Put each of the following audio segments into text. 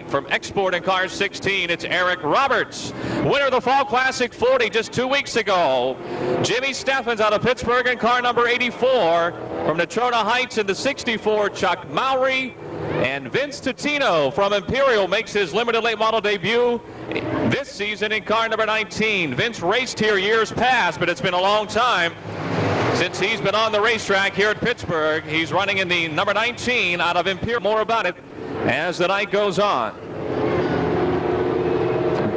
From Export and Car 16, it's Eric Roberts, winner of the Fall Classic 40 just 2 weeks ago. Jimmy Steffens out of Pittsburgh in car number 84. From Natrona Heights in the 64, Chuck Mowry. And Vince Totino from Imperial makes his limited late model debut this season in car number 19. Vince raced here years past, but it's been a long time since he's been on the racetrack here at Pittsburgh. He's running in the number 19 out of Imperial. More about it as the night goes on.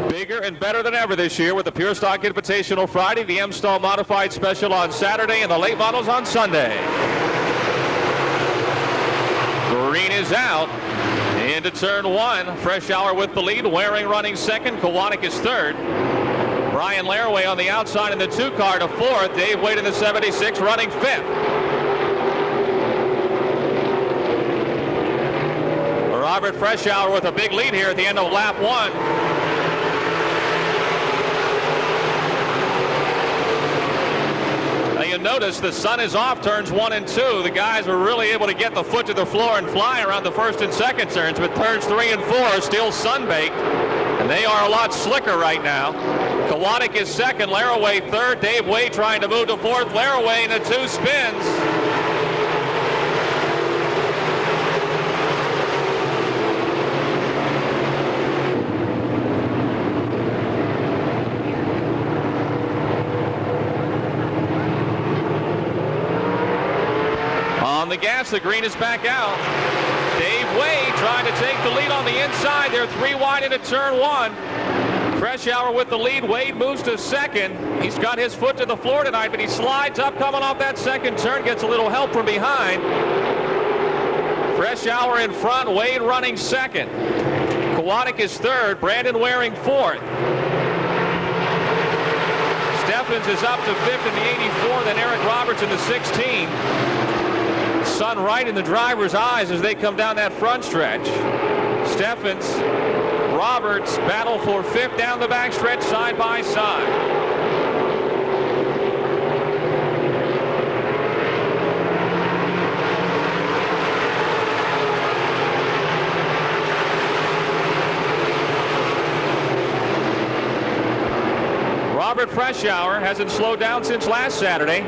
Bigger and better than ever this year with the Pure Stock Invitational Friday, the M-Stall Modified Special on Saturday, and the late models on Sunday. Green is out into turn one. Fresh Hour with the lead. Waring running second. Kowalik is third. Brian Laraway on the outside in the 2-car to fourth. Dave Wade in the 76 running fifth. Robert Freshour with a big lead here at the end of lap one. Now you notice the sun is off turns 1 and 2. The guys are really able to get the foot to the floor and fly around the first and second turns, but turns 3 and 4 are still sun-baked, and they are a lot slicker right now. Kowalik is second, Laraway third, Dave Wade trying to move to fourth. Laraway in the 2 spins. On the gas, the green is back out. Dave Wade trying to take the lead on the inside. They're 3 wide into turn one. Fresh Hour with the lead. Wade moves to second. He's got his foot to the floor tonight, but he slides up coming off that second turn, gets a little help from behind. Fresh Hour in front, Wade running second. Kowalik is third, Brandon Waring fourth. Steffens is up to fifth in the 84, then Eric Roberts in the 16. Sun right in the driver's eyes as they come down that front stretch. Steffens, Roberts battle for fifth down the back stretch side by side. Robert Freshour hasn't slowed down since last Saturday.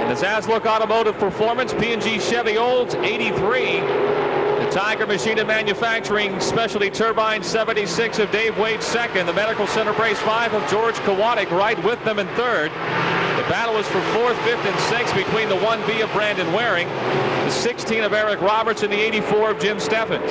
And the Zaslook Automotive Performance, P&G Chevy Olds 83. The Tiger Machine and Manufacturing Specialty Turbine 76 of Dave Wade second. The Medical Center Brace 5 of George Kowalik right with them in third. The battle is for fourth, fifth, and sixth between the 1B of Brandon Waring, the 16 of Eric Roberts, and the 84 of Jim Steffens.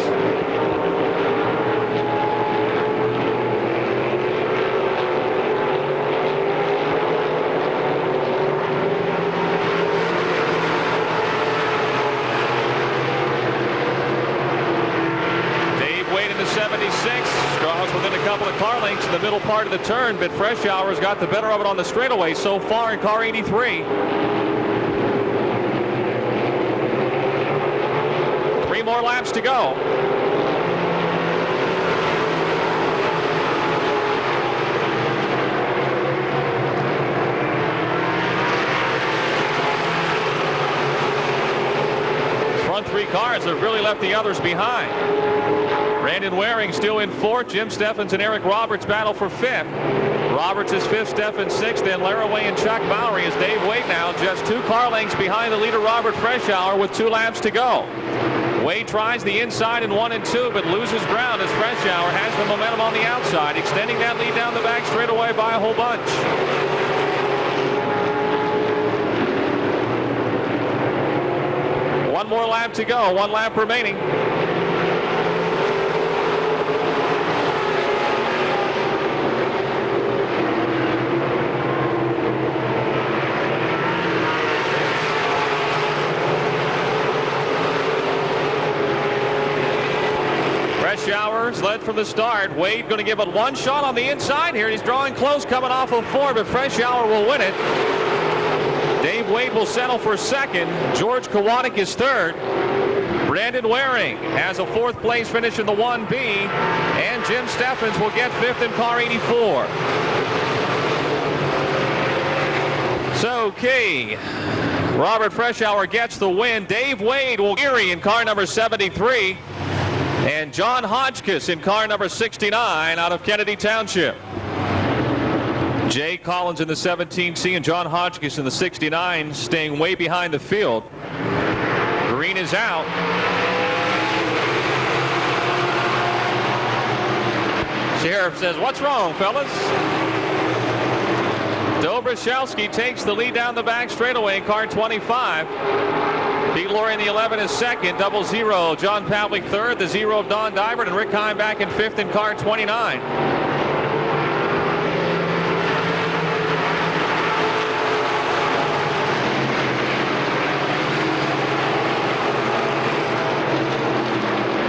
In the 76, draws within a couple of car lengths in the middle part of the turn, but Freshour's got the better of it on the straightaway so far in car 83. 3 more laps to go. Front 3 cars have really left the others behind. Brandon Waring still in fourth. Jim Steffens and Eric Roberts battle for fifth. Roberts is fifth, Steffens sixth, then Laraway and Chuck Mowry as Dave Wade now just 2 car lengths behind the leader Robert Freshour with 2 laps to go. Wade tries the inside in 1 and 2, but loses ground as Freshour has the momentum on the outside, extending that lead down the back straightaway by a whole bunch. One more lap to go, 1 lap remaining. Freshour's led from the start. Wade going to give it 1 shot on the inside here. He's drawing close coming off of 4, but Freshour will win it. Dave Wade will settle for second. George Kowalik is third. Brandon Waring has a 4th place finish in the 1B. And Jim Steffens will get 5th in car 84. So, okay. Robert Freshour gets the win. Dave Wade will Geary in car number 73. and John Hodgkiss in car number 69 out of Kennedy Township. Jay Collins in the 17C and John Hodgkiss in the 69, staying way behind the field. Green is out. Sheriff says, "What's wrong, fellas?" Dobrashowski takes the lead down the back straightaway in car 25. Pete Laurie in the 11 is second. 00. John Pavlik third. The 0 of Don Divert, and Rick Heim back in fifth in car 29.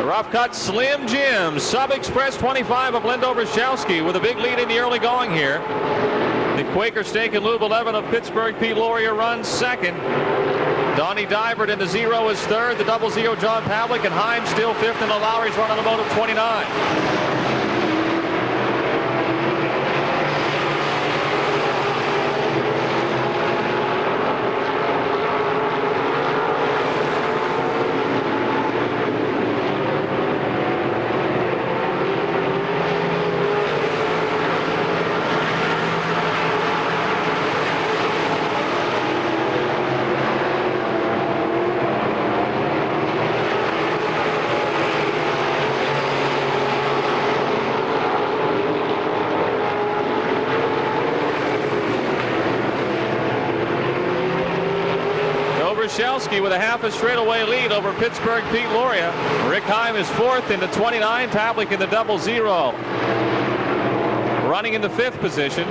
Rough cut Slim Jim, Sub Express 25 of Dobrashowski with a big lead in the early going here. The Quaker Steak and Lube 11 of Pittsburgh, Pete Laurie runs second. Donnie Divert in the 0 is third. The 00 John Pavlik, and Heim still fifth, and the Lowry's running the motor 29. Dobrashowski with a half a straightaway lead over Pittsburgh Pete Laurie. Rick Heim is fourth in the 29. Pavlik in the 00. Running in the fifth position.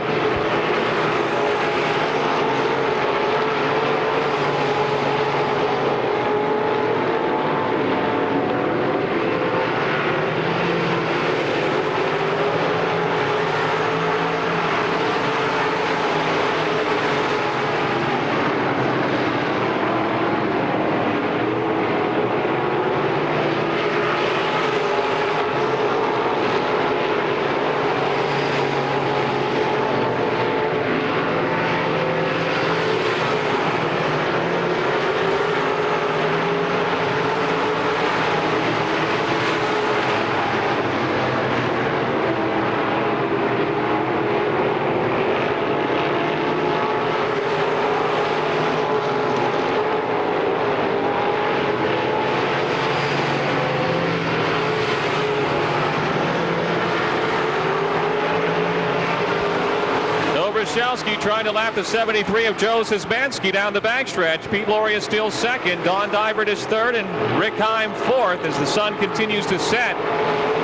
Dobrashowski trying to lap the 73 of Joe Szymanski down the backstretch. Pete Laurie is still second. Don Divert is third, and Rick Heim fourth as the sun continues to set.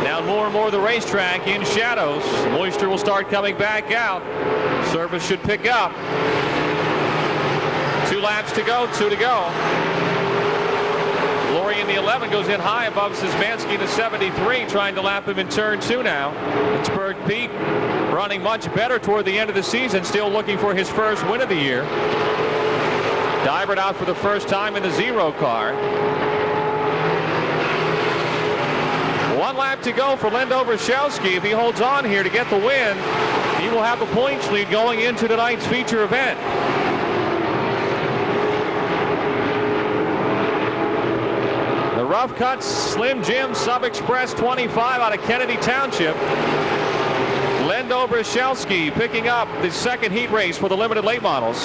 Now more and more the racetrack in shadows. Moisture will start coming back out. Surface should pick up. 2 laps to go, 2 to go. Laurie in the 11 goes in high above Szymanski in the 73, trying to lap him in turn 2 now. Pittsburgh Pete running much better toward the end of the season, still looking for his first win of the year. Divert out for the first time in the 0 car. 1 lap to go for Dobrashowski. If he holds on here to get the win, he will have the points lead going into tonight's feature event. The rough cuts Slim Jim Sub Express 25 out of Kennedy Township. Dobrashowski picking up the second heat race for the limited late models.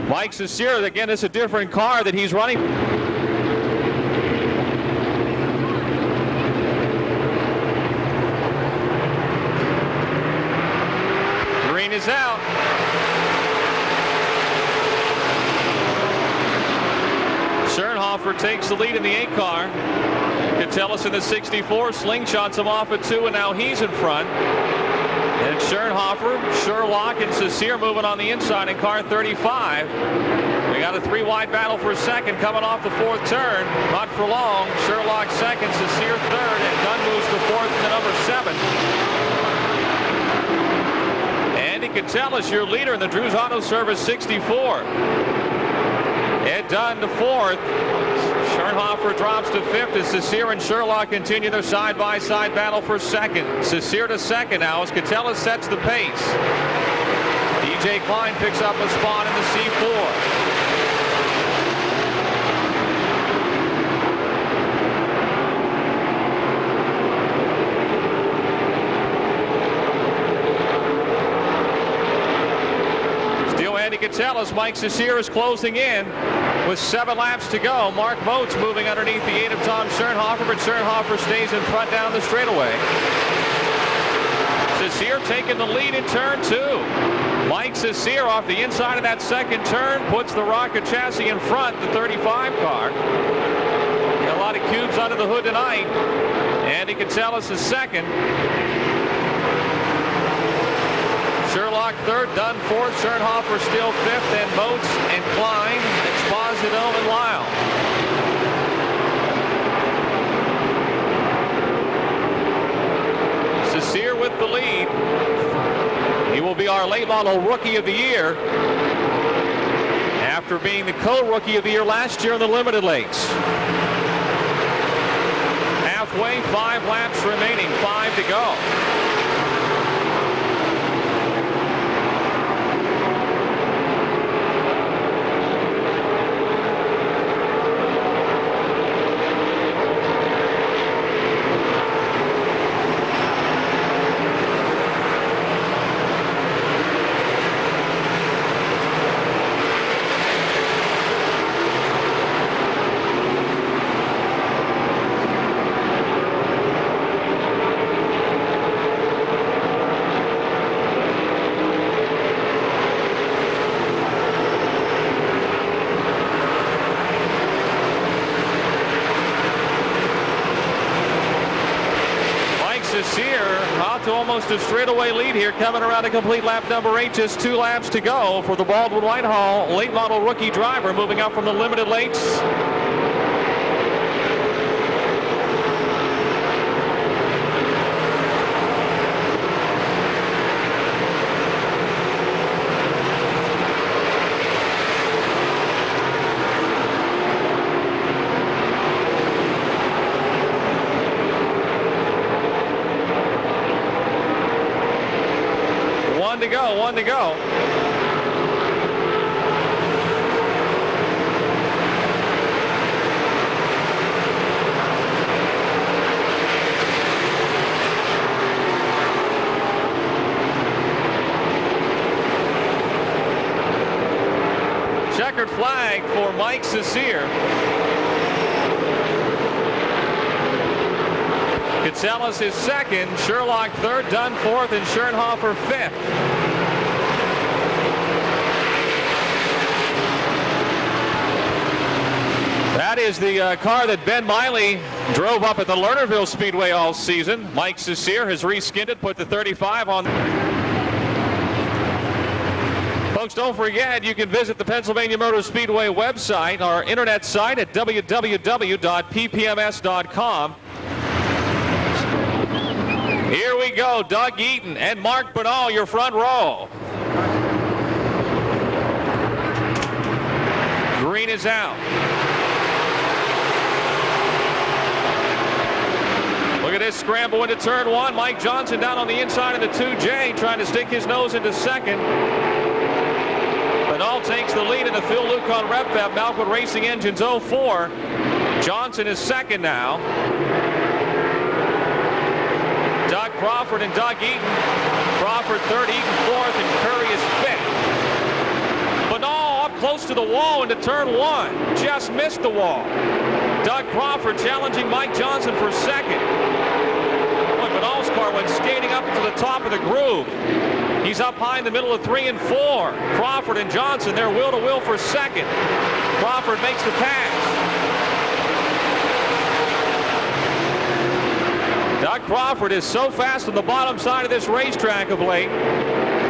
Mike Cicera, again, it's a different car that he's running. Green is out. Schernhofer takes the lead in the 8 car. Catellus in the 64 slingshots him off at 2, and now he's in front. And Schernhofer, Sherlock, and Cicera moving on the inside in car 35. We got a 3-wide battle for a second coming off the 4th turn. Not for long. Sherlock second, Cicera third, and Gunn moves to 4th in the number 7. Andy Catellus, your leader in the Drew's Auto Service 64. Ed Dunn to fourth. Schernhofer drops to fifth as Cecere and Sherlock continue their side-by-side battle for second. Cecere to second now as Catella sets the pace. DJ Klein picks up a spot in the C4. Andy Catella, Mike Cecere is closing in with 7 laps to go. Mark Moats moving underneath the 8 of Tom Schernhofer, but Schernhofer stays in front down the straightaway. Cecere taking the lead in turn 2. Mike Cecere off the inside of that second turn puts the rocket chassis in front, the 35 car. Got a lot of cubes under the hood tonight. Andy Catella is second. Sherlock third, Dunn fourth, Schernhofer still fifth, and Moats and Klein, Exposito and Lyle. Cecere with the lead. He will be our late model rookie of the year after being the co-rookie of the year last year in the limited lakes. Halfway, 5 laps remaining, 5 to go. Out to almost a straightaway lead here, coming around a complete lap number 8, just 2 laps to go for the Baldwin Whitehall late model rookie driver moving up from the limited lakes. One to go. Checkered flag for Mike Cecere. Catella is second, Sherlock third, Dunn fourth, and Schernhofer fifth. That is the car that Ben Miley drove up at the Lernerville Speedway all season. Mike Cecere has reskinned it, put the 35 on. Folks, don't forget, you can visit the Pennsylvania Motor Speedway website, our internet site at www.ppms.com. Here we go, Doug Eaton and Mark Bernal, your front row. Green is out. Look at this scramble into turn 1. Mike Johnson down on the inside of the 2J, trying to stick his nose into second. Bernal takes the lead in the Phil Lucon RevFab Malwood Racing Engines 04. Johnson is second now. Doug Crawford and Doug Eaton. Crawford third, Eaton fourth, and Curry is fifth. Bernal up close to the wall into turn 1. Just missed the wall. Doug Crawford challenging Mike Johnson for second. Bernal's car went skating up to the top of the groove. He's up high in the middle of 3 and 4. Crawford and Johnson, they're wheel to wheel for second. Crawford makes the pass. Doug Crawford is so fast on the bottom side of this racetrack of late.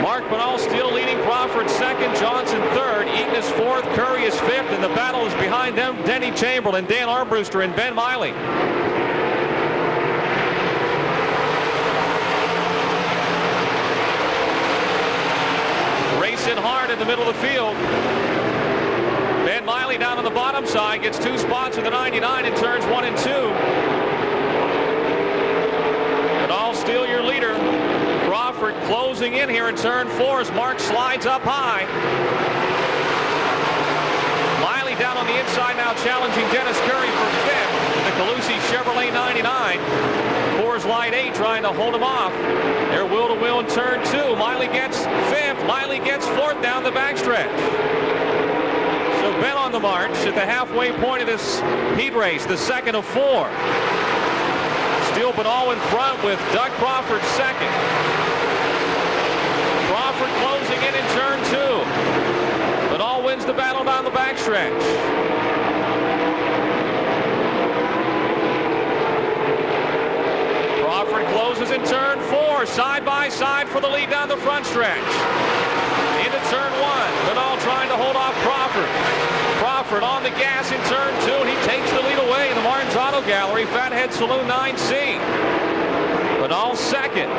Mark Bernal still leading, Crawford second, Johnson third, Eaton is fourth, Curry is fifth, and the battle is behind them. Denny Chamberlain, Dan Armbruster, and Ben Miley. Racing hard in the middle of the field. Ben Miley Miley down on the bottom side gets 2 spots in the 99 in turns 1 and 2. And all still your leader. Crawford closing in here in turn 4 as Mark slides up high. Miley down on the inside now challenging Dennis Curry for 5th. The Calusi Chevrolet 99. Coors Light 8 trying to hold him off. They're wheel-to-wheel in turn 2. Miley gets 5th. Miley gets 4th down the backstretch. So Ben on the march at the halfway point of this heat race, the second of 4. Steele Benall in front with Doug Crawford second. Crawford closing in turn 2. Benall wins the battle down the backstretch. Crawford closes in turn 4, side by side for the lead down the front stretch. Into turn 1, Benall trying to hold off Crawford. Crawford on the gas in turn 2, and he takes the lead away in the Martin's Auto Gallery, Fathead Saloon 9C. Benall second.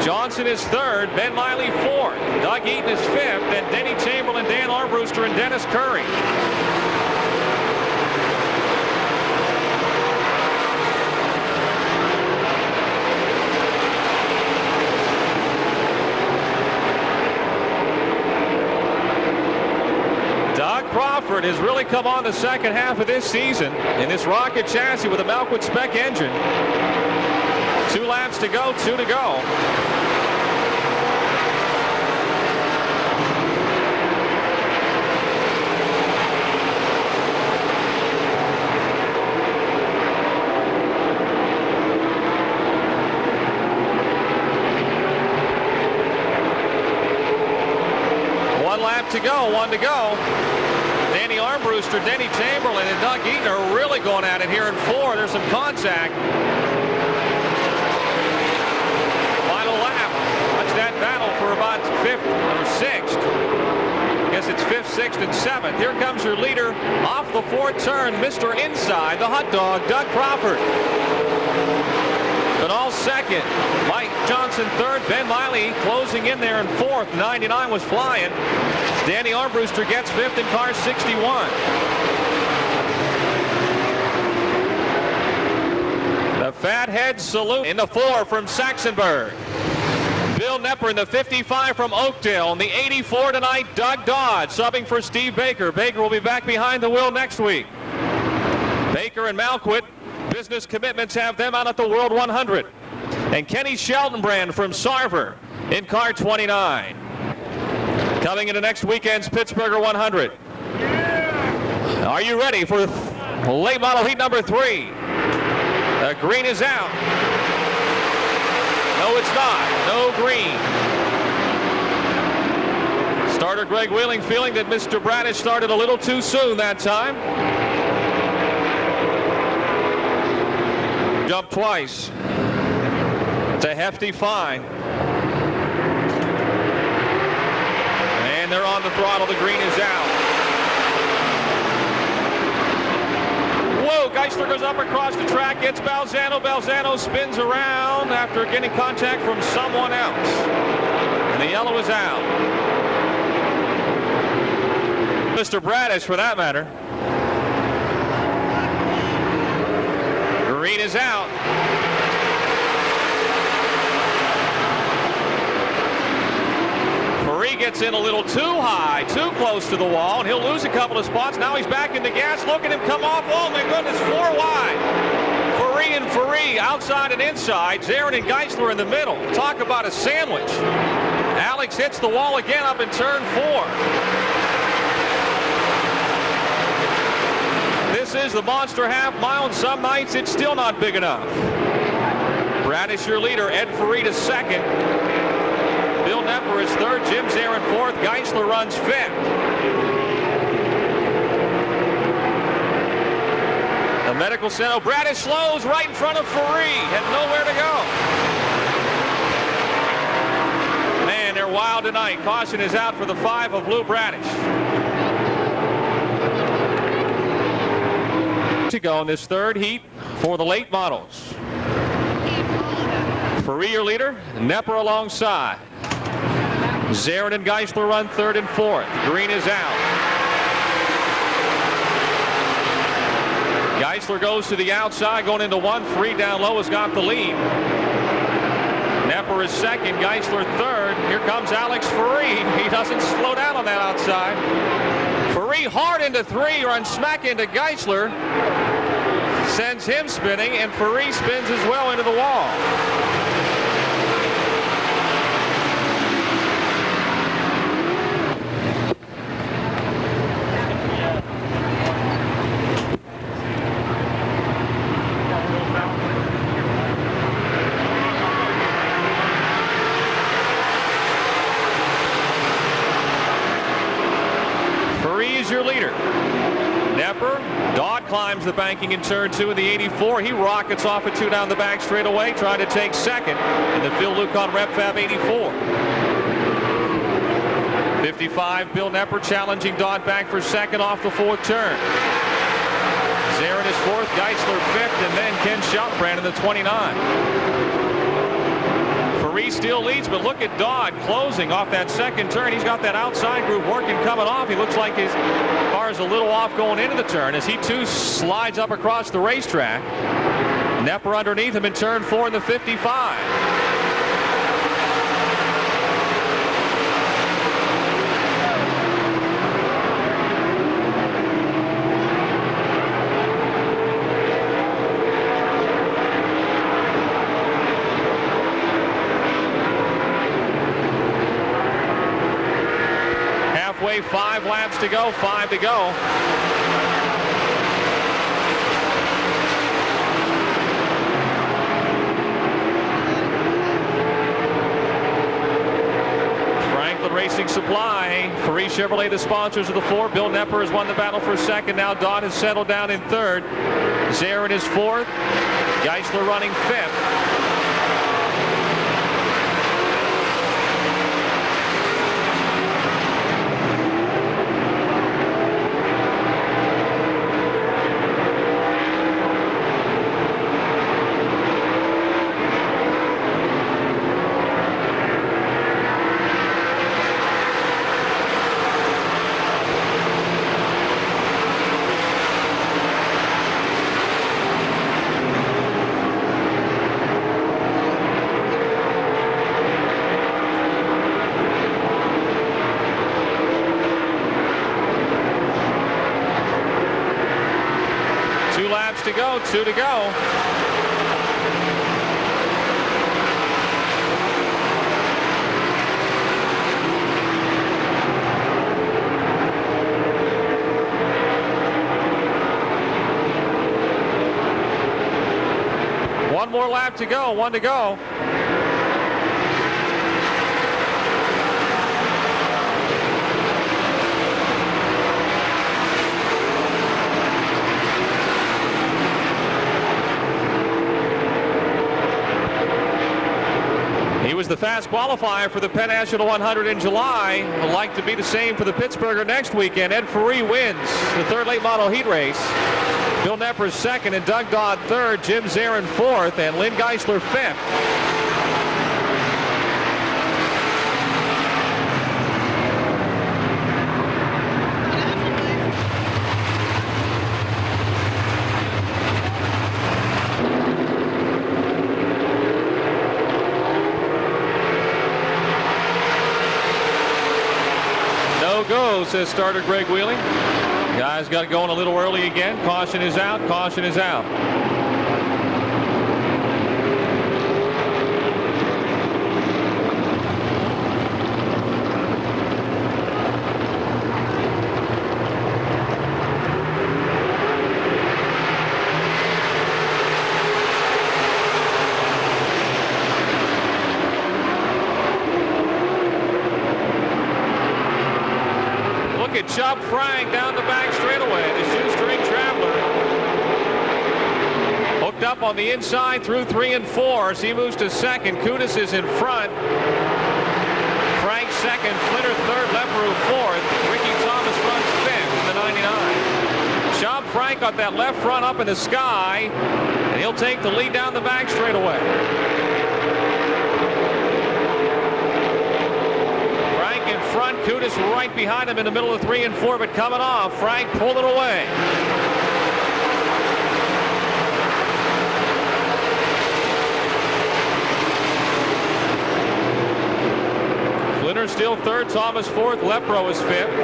Johnson is third, Ben Miley 4th, Doug Eaton is 5th, then Denny Chamberlain, Dan Armbruster, and Dennis Curry. Doug Crawford has really come on the second half of this season in this rocket chassis with a Malkwood spec engine. 2 laps to go, 2 to go. To go, 1 to go. Danny Armbruster, Denny Chamberlain, and Doug Eaton are really going at it here in 4. There's some contact. Final lap. Watch that battle for about 5th or 6th. I guess it's 5th, 6th, and 7th. Here comes your leader off the 4th turn, Mr. Inside, the hot dog, Doug Crawford. Benall second, Mike Johnson third, Ben Miley closing in there in 4th. 99 was flying. Danny Armbruster gets 5th in car 61. The Fathead Saloon in the 4 from Saxonburg. Bill Nepper in the 55 from Oakdale. In the 84 tonight, Doug Dodd subbing for Steve Baker. Baker will be back behind the wheel next week. Baker and Malkwood, business commitments have them out at the World 100. And Kenny Sheltonbrand from Sarver in car 29. Coming into next weekend's Pittsburgh 100. Yeah. Are you ready for late model heat number 3? The green is out. No, it's not. No green. Starter Greg Wheeling feeling that Mr. Bradish started a little too soon that time. Jumped twice. It's a hefty fine. And they're on the throttle. The green is out. Whoa, Geisler goes up across the track, gets Balzano. Balzano spins around after getting contact from someone else. And the yellow is out. Mr. Bradish, for that matter. Green is out. Faree gets in a little too high, too close to the wall, and he'll lose a couple of spots. Now he's back in the gas. Look at him come off. Oh, my goodness, 4 wide. Faree and Faree outside and inside. Zarin and Geisler in the middle. Talk about a sandwich. Alex hits the wall again up in turn 4. This is the monster half mile, and some nights it's still not big enough. Bradish your leader, Ed Faree is second. Bill Nepper is third, Jim Zarin fourth, Geisler runs 5th. The medical center, Bradish slows right in front of Faree, had nowhere to go. Man, they're wild tonight. Caution is out for the 5 of Lou Bradish. To go in this third heat for the late models. Faree your leader, Nepper alongside. Zarin and Geisler run third and fourth. Green is out. Geisler goes to the outside, going into one. Free down low has got the lead. Knepper is second, Geisler third. Here comes Alex Ferree. He doesn't slow down on that outside. Ferree hard into three, runs smack into Geisler. Sends him spinning, and Ferree spins as well into the wall. Your leader. Knepper, Dodd climbs the banking in turn two in the 84. He rockets off a two down the back straightaway, trying to take second in the Phil Lucon Rep Fab 84. 55, Bill Knepper challenging Dodd back for second off the fourth turn. Zarin is fourth, Geisler fifth, and then Ken Schopbrand in the 29. Ferree still leads, but look at Dodd closing off that second turn. He's got that outside group working coming off. He looks like his car is a little off going into the turn as he too slides up across the racetrack. Knepper underneath him in turn four in the 55. Halfway, 5 laps to go, 5 to go. Franklin Racing Supply, Ferree Chevrolet, the sponsors of the four. Bill Knepper has won the battle for second. Now Dodd has settled down in third. Zarin is fourth. Geisler running fifth. To go, 2 to go. One more lap to go, 1 to go. He was the fast qualifier for the Penn National 100 in July. Would like to be the same for the Pittsburgher next weekend. Ed Ferree wins the third late model heat race. Bill Knepper second and Doug Dodd third. Jim Zarin fourth and Lynn Geisler fifth. Go, says starter Greg Wheeling. Guys got it going a little early again. Caution is out. Caution is out. Chubb Frank down the back straightaway. The shoestring traveler hooked up on the inside through 3 and 4 as he moves to second. Kunis is in front. Frank second. Flitter third. Levereau fourth. Ricky Thomas runs fifth in the 99. Chubb Frank got that left front up in the sky, and he'll take the lead down the back straightaway. Kudis right behind him in the middle of 3 and 4, but coming off. Frank pulled it away. Flinner still third, Thomas fourth, Lepro is fifth.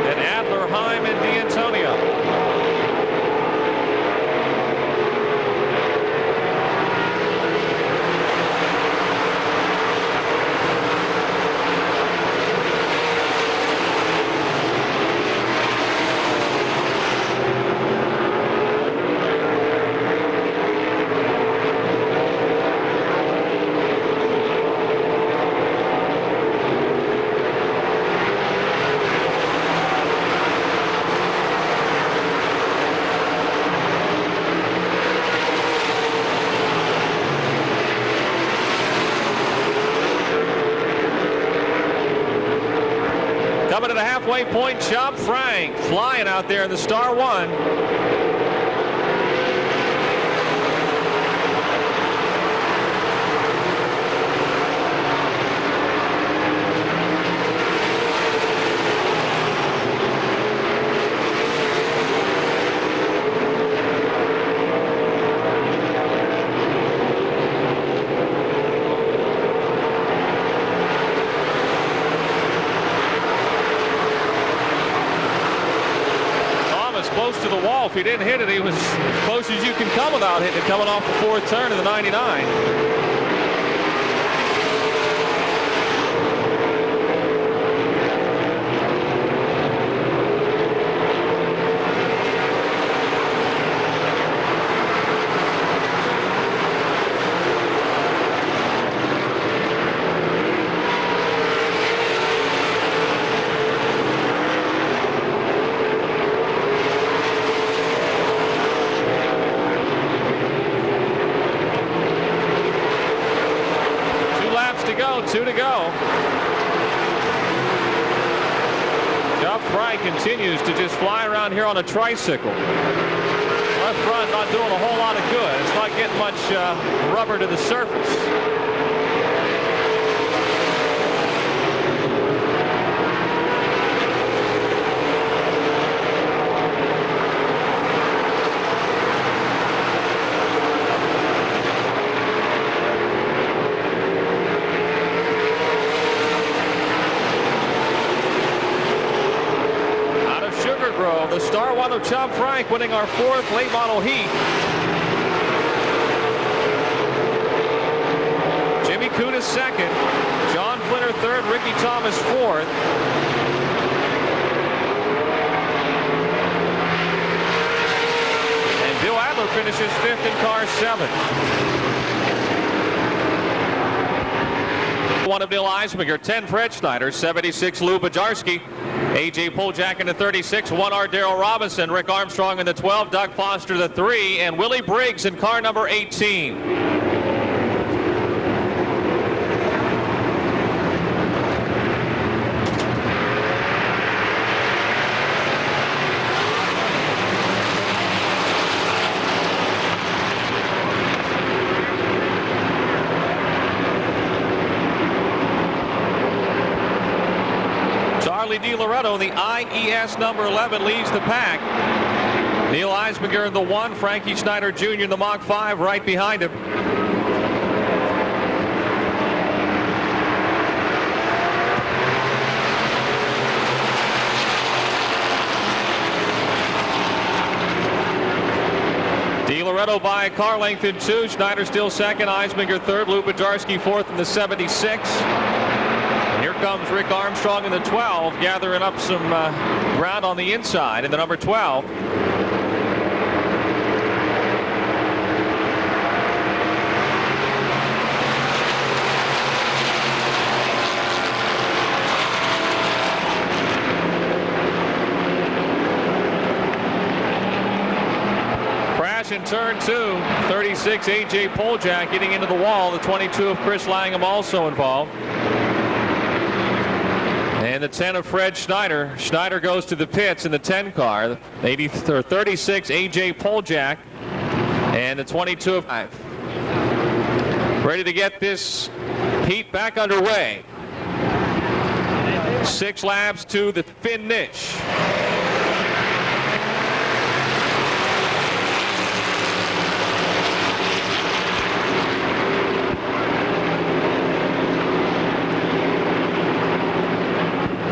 Then Adler, Heim, and D'Antonio. Coming to the halfway point, Chop Frank flying out there in the Star One. Close to the wall. If he didn't hit it, he was as close as you can come without hitting it, coming off the fourth turn of the 99. Two to go. Chop Frank continues to just fly around here on a tricycle. Left front not doing a whole lot of good. It's not getting much rubber to the surface. The Star One of Chop Frank winning our fourth late model heat. Jimmy Kudis second, John Flinner third, Ricky Thomas fourth. And Bill Adler finishes fifth in car 7. One of Neil Eisminger, 10 Fred Schneider, 76 Lou Bajarski, A.J. Poljak in the 36, 1R Darrell Robinson, Rick Armstrong in the 12, Doug Foster the 3, and Willie Briggs in car number 18. Di Loretto, the IES number 11, leads the pack. Neil Eisminger in the 1, Frankie Schneider Jr. in the Mach 5 right behind him. Di Loretto by a car length in 2, Schneider still second, Eisminger third, Lou Bajarski fourth in the 76. Here comes Rick Armstrong in the 12, gathering up some ground on the inside in the number 12. Crash in turn 2, 36 A.J. Poljak getting into the wall, the 22 of Chris Langham also involved. And the 10 of Fred Schneider. Schneider goes to the pits in the 10 car. 36 A.J. Poljak. And the 22 of 5. Ready to get this heat back underway. 6 laps to the finish.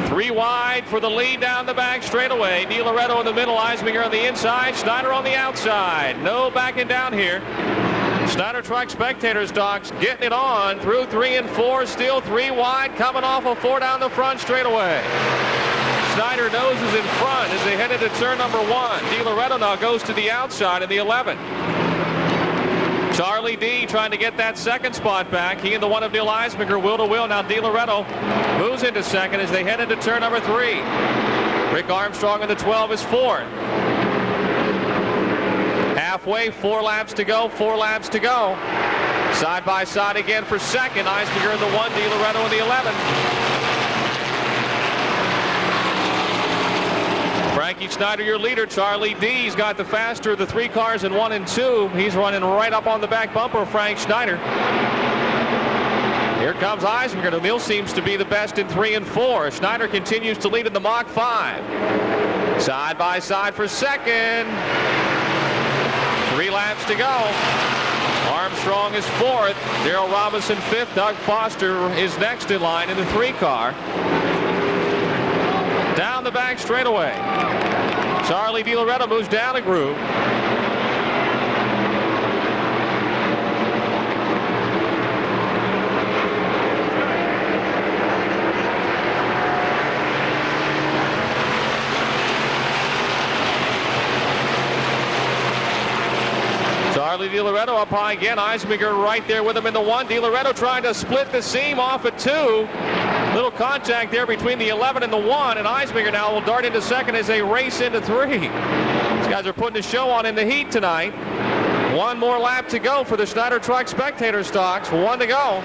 Three wide for the lead down the back straightaway. DiLoretto in the middle, Eisminger on the inside, Schneider on the outside. No backing down here. Schneider Truck Spectators Stocks getting it on through 3 and 4, still 3 wide, coming off of 4 down the front straightaway. Schneider noses in front as they head into turn number 1. DiLoretto now goes to the outside in the 11. Charlie D trying to get that second spot back. He and the one of Neil Eisminger wheel to wheel. Now DiLoretto moves into second as they head into turn number 3. Rick Armstrong in the 12 is 4th. Halfway, 4 laps to go, 4 laps to go. Side by side again for second. Eisminger in the 1, DiLoretto in the 11. Frankie Schneider, your leader. Charlie D's got the faster of the 3 cars in 1 and 2. He's running right up on the back bumper of Frank Schneider. Here comes Eisminger. DeMille seems to be the best in 3 and 4. Schneider continues to lead in the Mach 5. Side by side for second. 3 laps to go. Armstrong is 4th. Darrell Robinson 5th. Doug Foster is next in line in the 3 car. Down the back straightaway. Charlie DiLoretto moves down a groove. Charlie DiLoretto up high again. Eisminger right there with him in the 1. DiLoretto trying to split the seam off at 2. Little contact there between the 11 and the 1, and Eisminger now will dart into second as they race into 3. These guys are putting a show on in the heat tonight. 1 more lap to go for the Schneider Truck Spectator Stocks. 1 to go.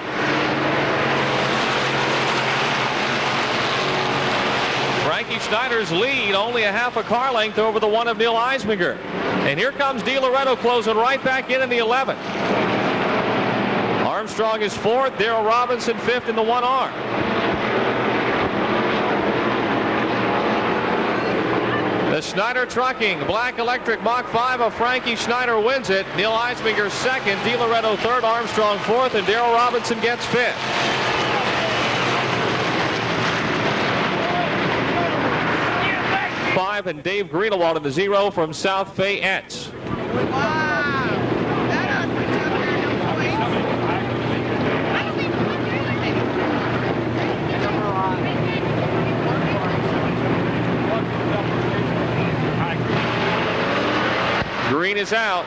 Frankie Schneider's lead only a half a car length over the 1 of Neil Eisminger. And here comes DiLoretto closing right back in the 11. Armstrong is 4th. Darrell Robinson 5th in the 1R. The Schneider Trucking Black Electric Mach 5 of Frankie Schneider wins it. Neil Eisminger 2nd, DiLoretto 3rd, Armstrong 4th, and Darrell Robinson gets 5th. And Dave Greenewald in the 0 from South Fayette. Green is out.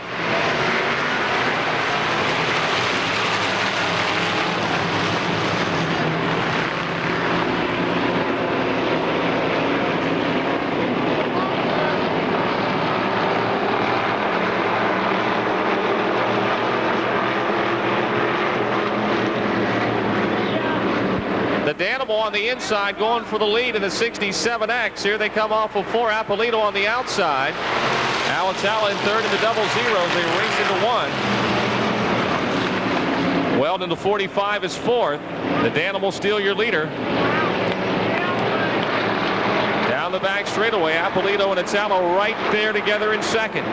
Danimal on the inside going for the lead in the 67X. Here they come off of 4. Appolito on the outside. Alatala in 3rd in the double zeros. They race into 1. Weldon to 45 is 4th. The Danimal still your leader. Down the back straightaway. Appolito and Atala right there together in 2nd.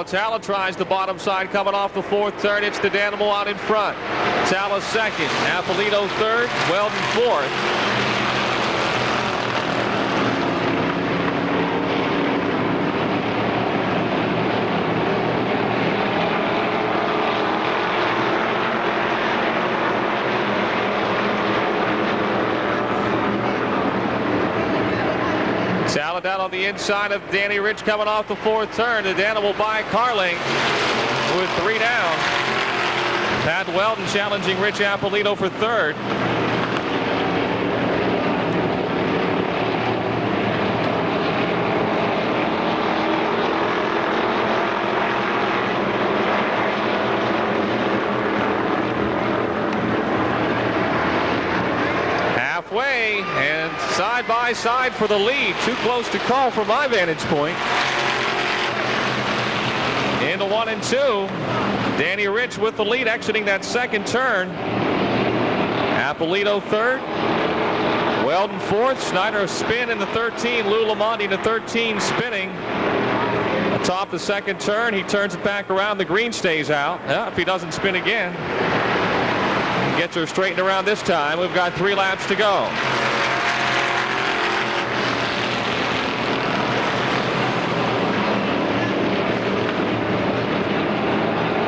Tala tries the bottom side coming off the 4th turn. It's the Danimal out in front. Tala 2nd. Appolito 3rd. Weldon 4th. Down on the inside of Danny Rich coming off the 4th turn. The Danimal by Carling with 3 down. Pat Weldon challenging Rich Appolito for 3rd. Halfway and side by side for the lead. Too close to call from my vantage point. Into 1 and 2. Danny Rich with the lead exiting that 2nd turn. Appolito third. Weldon fourth. Schneider a spin in the 13. Lou Lamonti in the 13 spinning. Atop the second turn, he turns it back around. The green stays out. If he doesn't spin again, gets her straightened around this time. We've got 3 laps to go.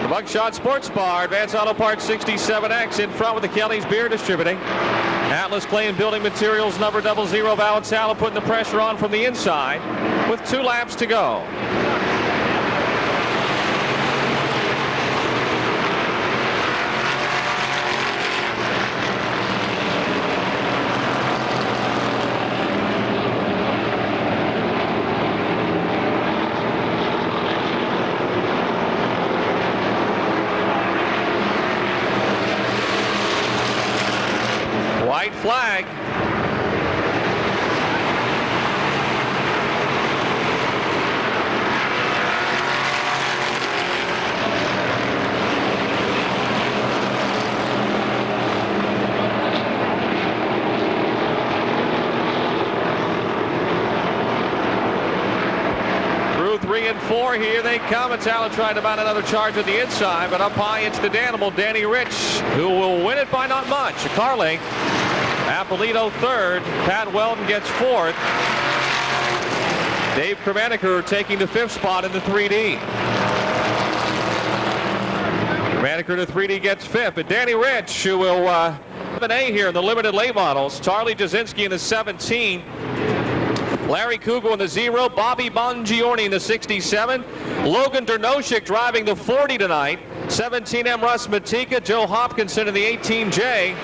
Buckshot Sports Bar, Advanced Auto Parts 67X in front with the Kelly's Beer Distributing. Atlas Clay and Building Materials, number 00, Valentala putting the pressure on from the inside with 2 laps to go. White flag. Through 3 and 4, here they come. Itala trying to mount another charge at the inside, but up high into the Danimal, Danny Rich, who will win it by not much. A car length. Appolito third. Pat Weldon gets fourth. Dave Kermaniker taking the 5th spot in the 3D. Kermaniker to 3D gets 5th. But Danny Rich, who will have an A here in the limited late models. Charlie Jasinski in the 17. Larry Kugel in the 0. Bobby Bongiorni in the 67. Logan Dernoshik driving the 40 tonight. 17M Russ Matika. Joe Hopkinson in the 18J.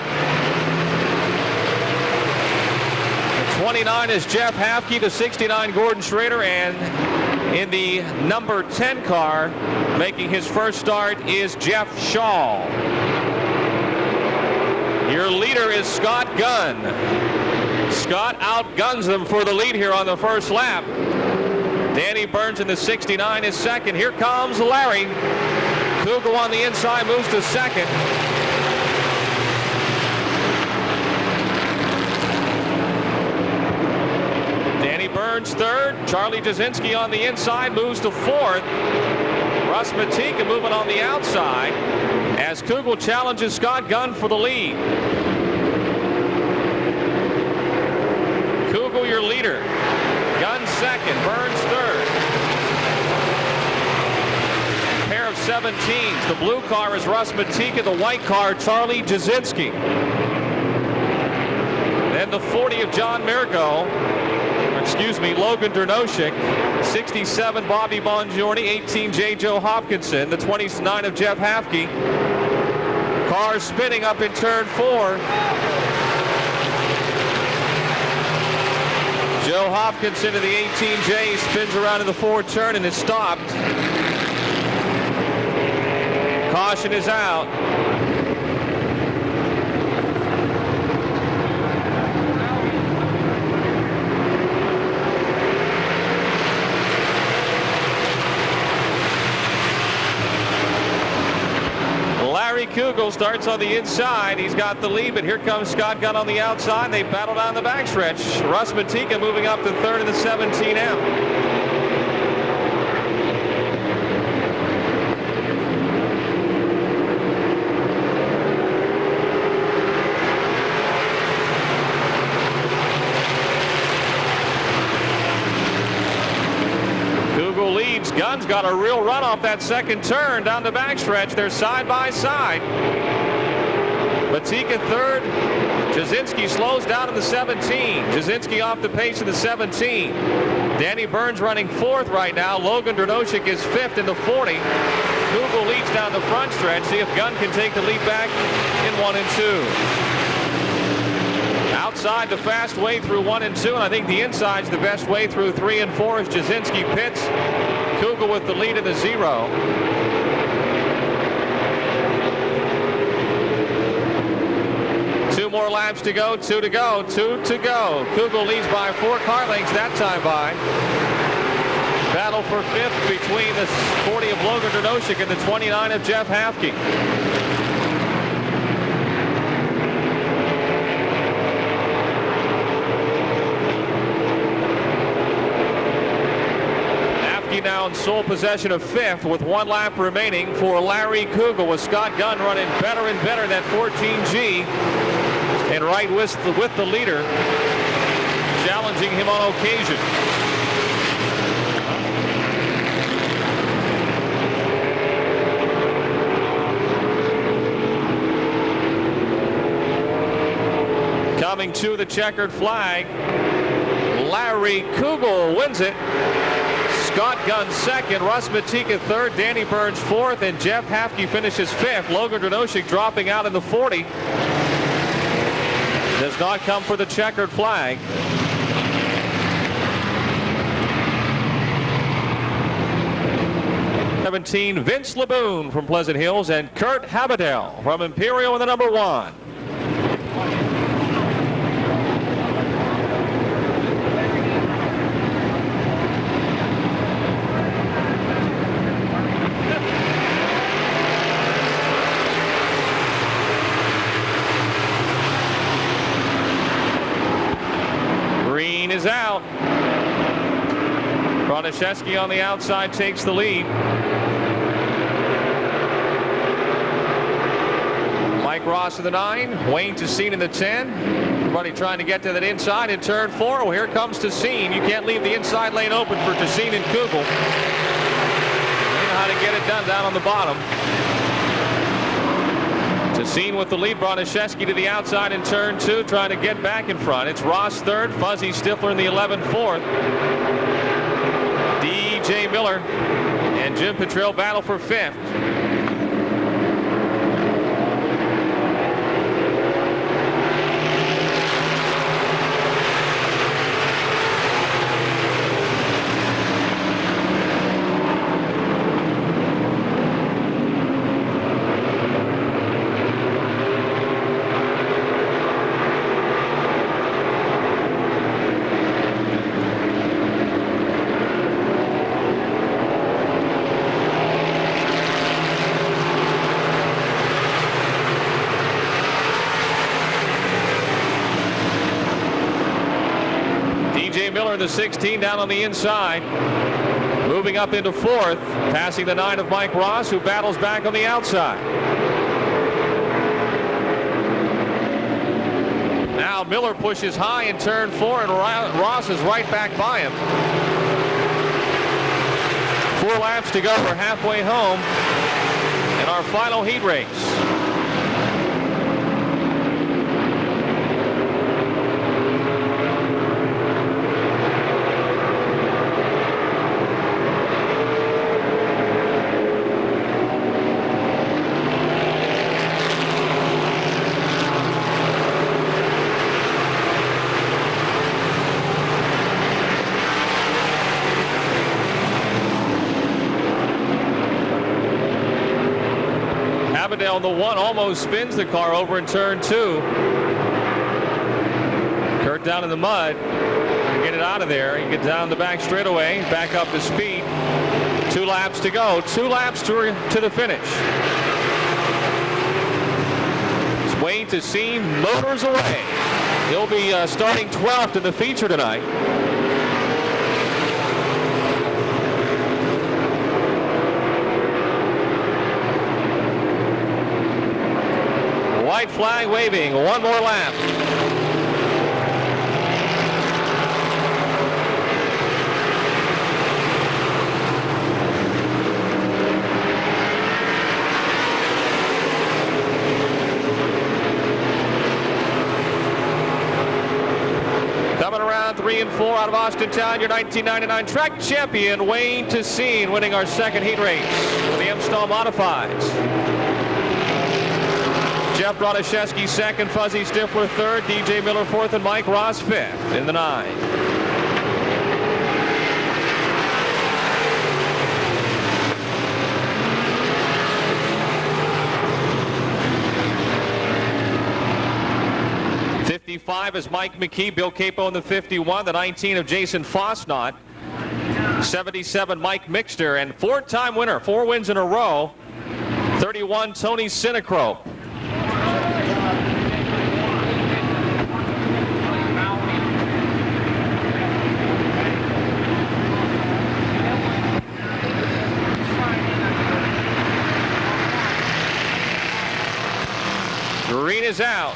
29 is Jeff Hafke, the 69 Gordon Schrader, and in the number 10 car making his first start is Jeff Shaw. Your leader is Scott Gunn. Scott outguns them for the lead here on the first lap. Danny Burns in the 69 is second. Here comes Larry. Kugel on the inside moves to second. Burns third. Charlie Jasinski on the inside moves to fourth. Russ Matika moving on the outside as Kugel challenges Scott Gunn for the lead. Kugel your leader. Gunn second. Burns third. Pair of 17s. The blue car is Russ Matika. The white car Charlie Jasinski. Then the 40 of John Mirgo. Logan Dernoshik, 67 Bobby Bongiorni, 18 J. Joe Hopkinson, the 29 of Jeff Hafke. Car spinning up in turn 4. Joe Hopkinson to the 18J spins around in the 4th turn and is stopped. Caution is out. Larry Kugel starts on the inside. He's got the lead, but here comes Scott Gunn on the outside. They battle down the backstretch. Russ Matika moving up to third in the 17M. Leads. Gunn's got a real run off that second turn down the backstretch. They're side by side. Matika third. Jasinski slows down in the 17. Jasinski off the pace in the 17. Danny Burns running 4th right now. Logan Dernoshik is 5th in the 40. Kugel leads down the front stretch. See if Gunn can take the lead back in 1 and 2. Outside the fast way through 1 and 2, and I think the inside's the best way through 3 and 4 as Jasinski pits. Kugel with the lead in the 0. Two more laps to go, 2 to go, 2 to go. Kugel leads by 4 car lengths that time by. Battle for 5th between the 40 of Logan Dernoshik and the 29 of Jeff Hafke. now in sole possession of 5th with 1 lap remaining for Larry Kugel, with Scott Gunn running better and better that 14G and right with the leader, challenging him on occasion. Coming to the checkered flag, Larry Kugel wins it. Scott Gunn second, Russ Matika third, Danny Burns fourth, and Jeff Hafke finishes 5th. Logan Dranoshik dropping out in the 40. Does not come for the checkered flag. '17, Vince LeBoon from Pleasant Hills and Kurt Habadell from Imperial in the number 1. Green is out. Broniszewski on the outside takes the lead. Mike Ross in the 9, Wayne Tessine in the 10. Everybody trying to get to that inside in turn 4. Well, here comes Tessine. You can't leave the inside lane open for Tessine and Kugel. They know how to get it done down on the bottom. Tessine with the lead. Broniszewski to the outside in turn 2, trying to get back in front. It's Ross third, Fuzzy Stifler in the 11 fourth. DJ Miller and Jim Petrell battle for 5th. Miller, the 16, down on the inside. Moving up into 4th, passing the 9 of Mike Ross, who battles back on the outside. Now Miller pushes high in turn 4, and Ross is right back by him. 4 laps to go. We're halfway home in our final heat race. Habadell, the 1, almost spins the car over in turn 2. Kurt down in the mud. Get it out of there. He gets down the back straightaway, back up to speed. 2 laps to go. 2 laps to the finish. It's Wayne Tessine motors away. He'll be starting 12th in the feature tonight. White flag waving. 1 more lap. Coming around 3 and 4 out of Austintown, your 1999 track champion, Wayne Tessine, winning our 2nd heat race for the M-Stall Modifieds. Jeff Broniszewski 2nd, Fuzzy Stifler 3rd, DJ Miller 4th, and Mike Ross 5th in the 9. '55 is Mike McKee, Bill Capo in the 51, the 19 of Jason Fosnot, 77 Mike Mixter, and 4-time winner, 4 wins in a row, 31 Tony Sinecrope. is out.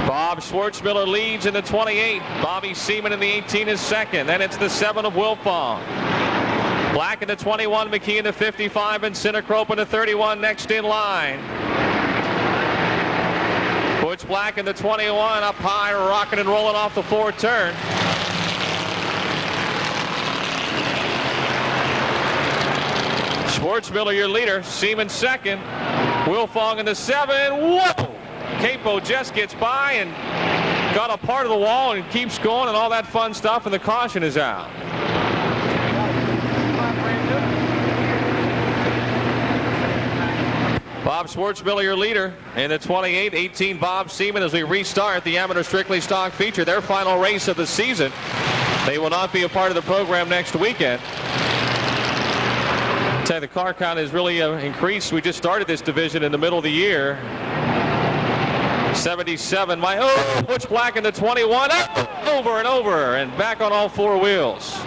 Bob Schwartzmiller leads in the 28. Bobby Seaman in the 18 is second. Then it's the 7 of Wilfong. Black in the 21, McKee in the 55, and Sinecrope in the 31 next in line. Butch Black in the 21 up high, rocking and rolling off the forward turn. Schwartzmiller your leader, Seaman second, Wilfong in the 7. Whoa! Capo just gets by and got a part of the wall and keeps going and all that fun stuff, and the caution is out. Bob Schwartzmiller your leader in the 28, 18 Bob Seaman as we restart the Amateur Strictly Stock feature, their final race of the season. They will not be a part of the program next weekend. I'll tell you, the car count has really increased. We just started this division in the middle of the year. 77, Butch Black in the 21, over and over and back on all four wheels.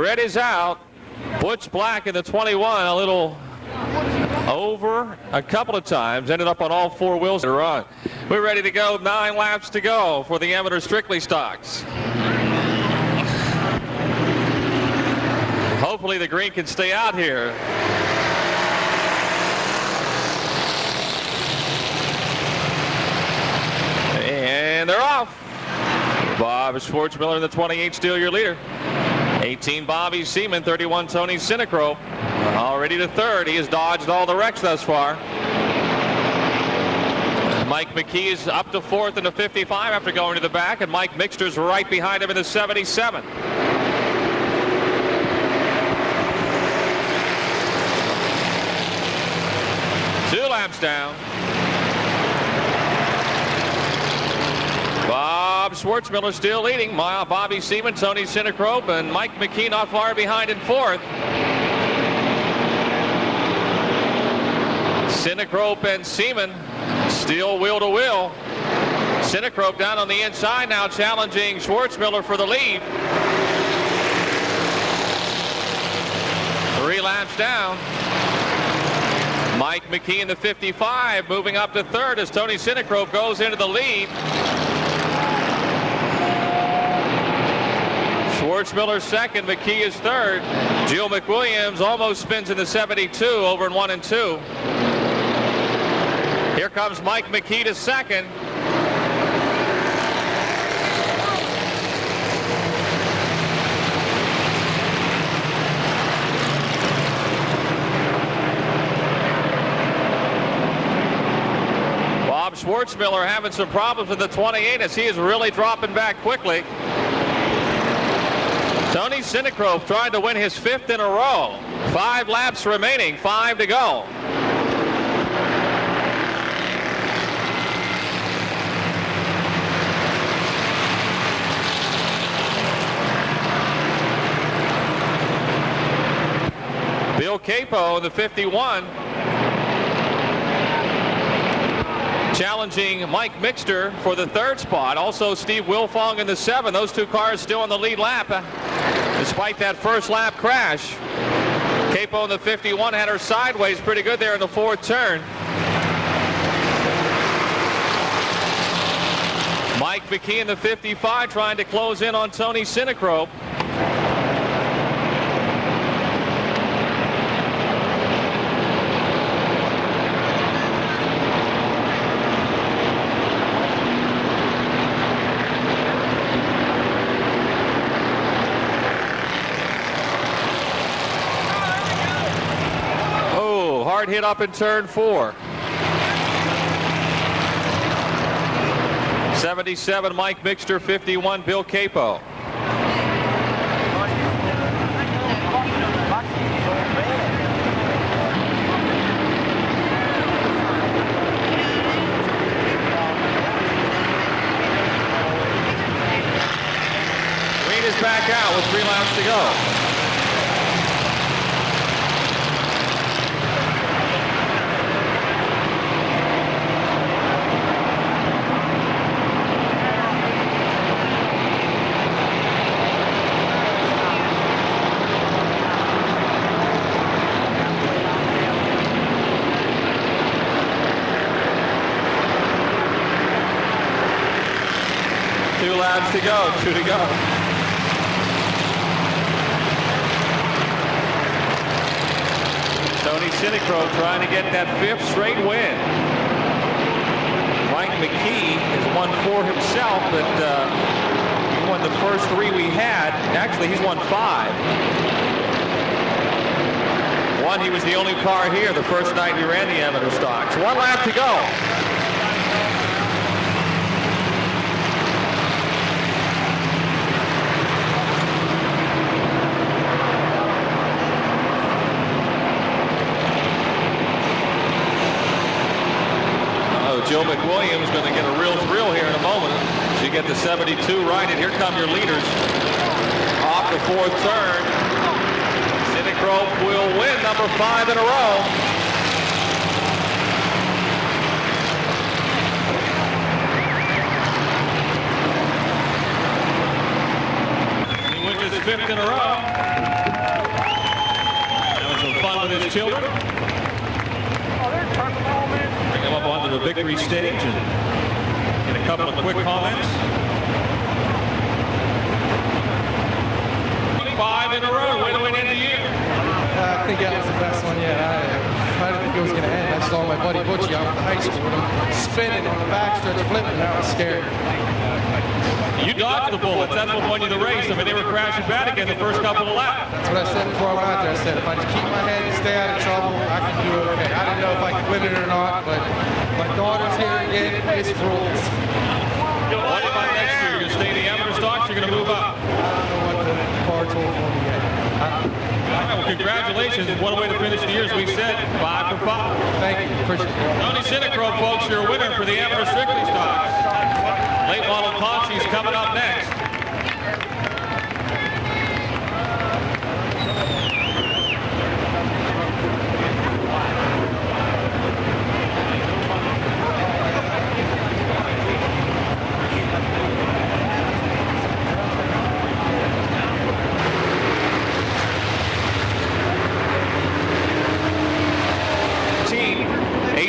Red is out. Butch Black in the 21, a little over a couple of times, ended up on all four wheels to run. We're ready to go, 9 laps to go for the Amateur Strictly Stocks. Hopefully the green can stay out here. And they're off. Bob Schwartzmiller in the 28, still your leader. 18 Bobby Seaman, 31 Tony Sinecrope. Already to third. He has dodged all the wrecks thus far. Mike McKee is up to fourth in the 55 after going to the back, and Mike Mixter's right behind him in the 77. Two laps down. Bob Schwartzmiller still leading. Bobby Seaman, Tony Sinecrope, and Mike McKee not far behind in fourth. Sinecrope and Seaman still wheel to wheel. Sinecrope down on the inside now, challenging Schwartzmiller for the lead. 3 laps down. Mike McKee in the 55 moving up to third as Tony Sinecrope goes into the lead. Schwartzmiller second, McKee is third. Jill McWilliams almost spins in the 72 over in 1 and 2. Here comes Mike McKee to second. Bob Schwartzmiller having some problems in the 28 as he is really dropping back quickly. Tony Sinecrope trying to win his 5th in a row. 5 laps remaining, 5 to go. Bill Capo in the 51. Challenging Mike Mixter for the 3rd spot. Also Steve Wilfong in the 7. Those 2 cars still on the lead lap despite that first lap crash. Capo in the 51 had her sideways pretty good there in the 4th turn. Mike McKee in the 55 trying to close in on Tony Sinecrope. Hard hit up in turn 4. 77 Mike Mixter, 51 Bill Capo. Green is back out with 3 laps to go. to go, 2 to go. Tony Sinicro trying to get that 5th straight win. Mike McKee has won 4 himself, but he won the first 3 we had. Actually, he's won 5. One, he was the only car here the first night we ran the amateur stocks. 1 lap to go. Joe McWilliams going to get a real thrill here in a moment. So you get the 72 right, and here come your leaders. Off the 4th turn. Sinicro will win number 5 in a row. He wins his 5th in a row. Having some fun with his children. Bring him up onto the victory stage and get a couple of quick comments. 5 in a row. Way to win in the year. I think that was the best one yet. I didn't think it was going to end. I saw my buddy Butchie out at the high school with him spinning on the backstretch, flipping, and I was scared. You dodged the bullets. That's what won you the race. I mean, they were crashing bad again the first couple of laps. That's what I said before I went out there. I said, if I just keep my head and stay out of trouble, I can do okay. I didn't know if I could win it or not, but my daughter's here again. It's rules. What about next year? You're going to stay in the amateur stocks? You're going to move up? I don't know what the car told for me yet. Well, congratulations. What a way to finish the year, as we said. 5 for 5. Thank you. Appreciate it. Tony Sinicro, folks, your winner for the amateur strictly stocks. Late model Ponchi's coming up next.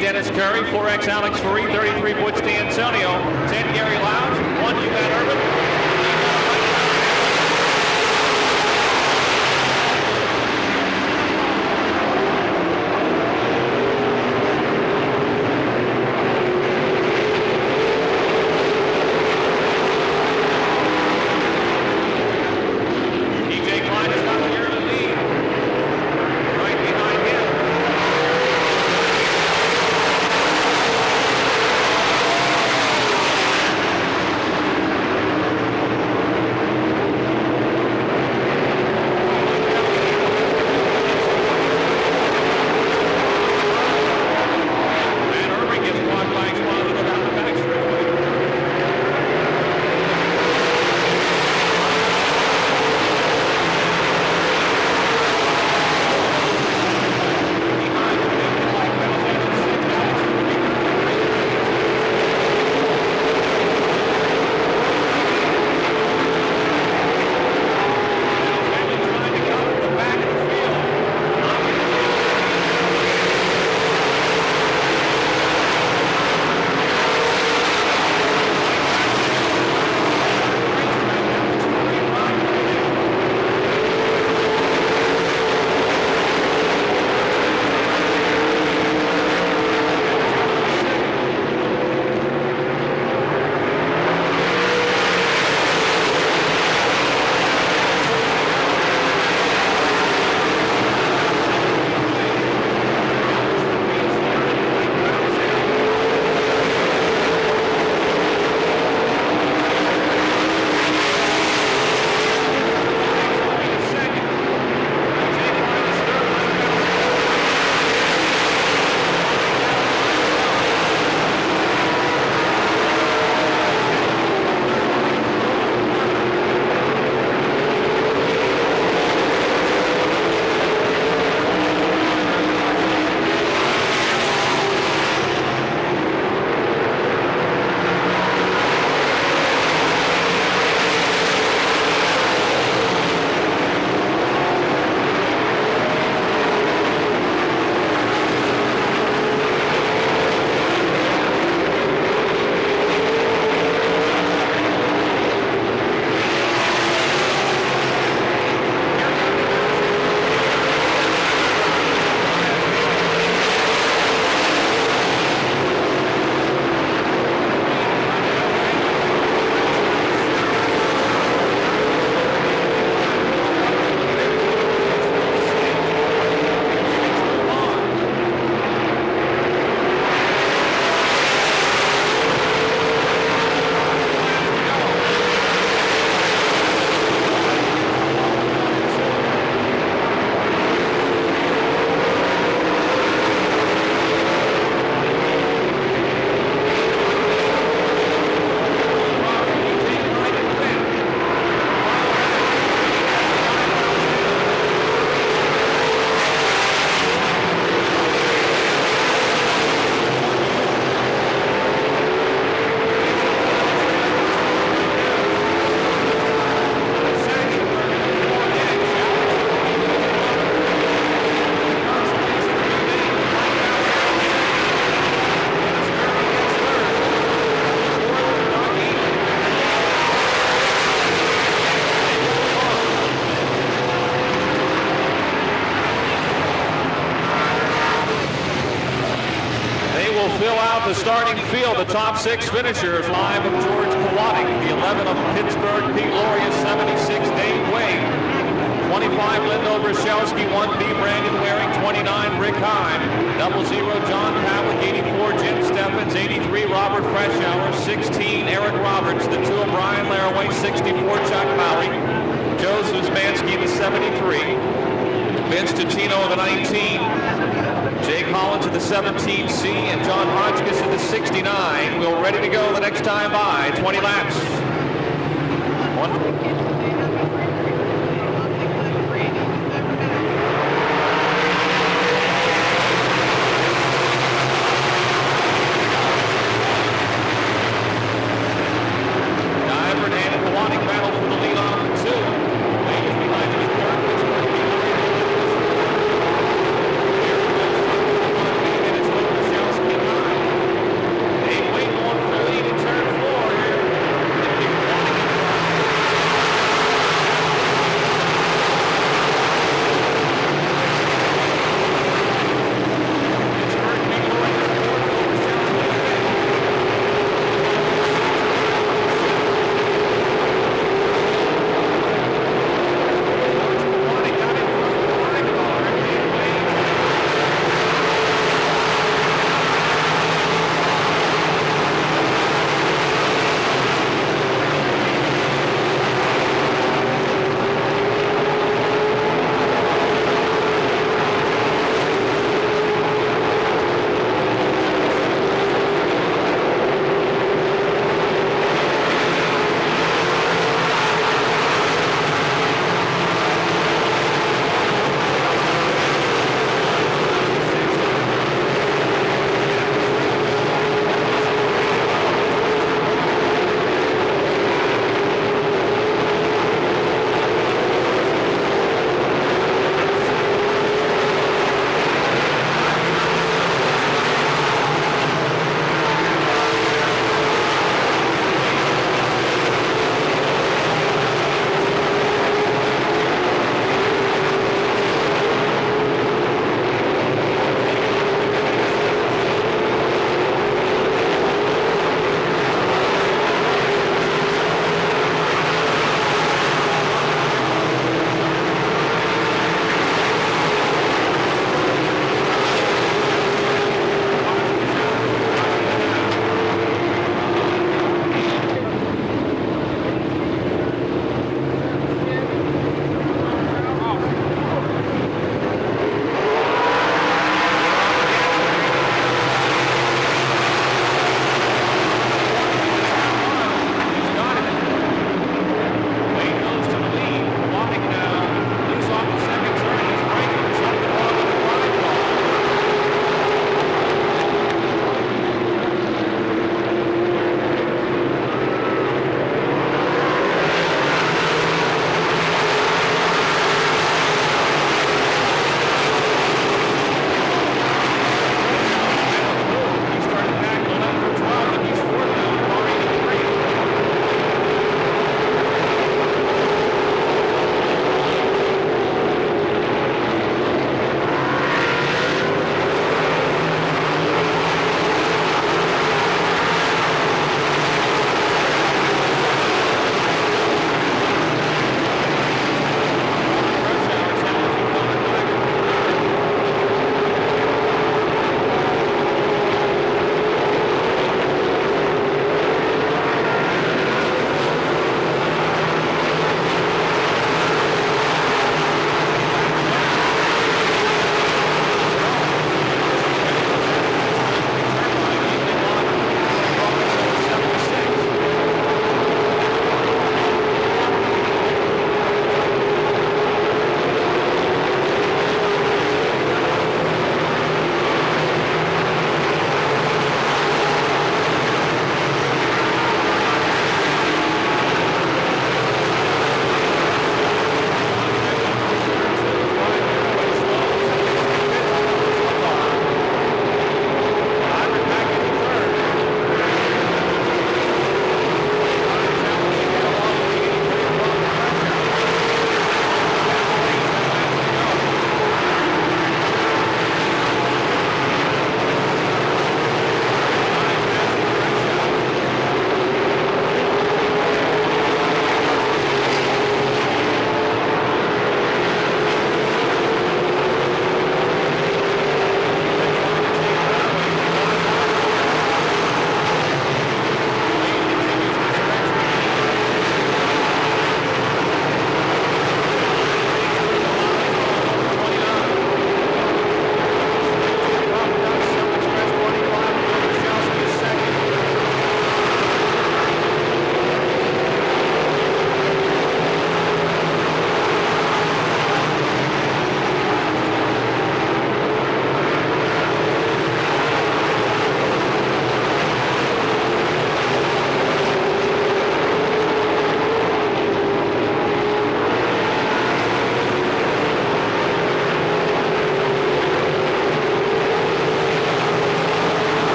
Dennis Curry, 4X Alex Faree, 33 Butch D'Antonio, 10 Gary Lounge, 1 Matt Urban. the starting field, the top 6 finishers, live of George Kowalik, the 11 of Pittsburgh, Pete Loria, 76, Dave Wade, 25, Lindo Brashelski, 1B, Brandon Waring, 29, Rick Heim, 00, John Pavlik, 84, Jim Steffens, 83, Robert Freshour, 16, Eric Roberts, the 2 of Brian Laraway, 64, Chuck Malley, Joe Zuzmansky, the 73, Vince Titino, the 19, Jake Holland to the 17C, and John Hodgkiss to the 69. We're ready to go the next time by. 20 laps. Divert and Kowalik battle for the lead off at 2. Wade behind him in third. Pittsburgh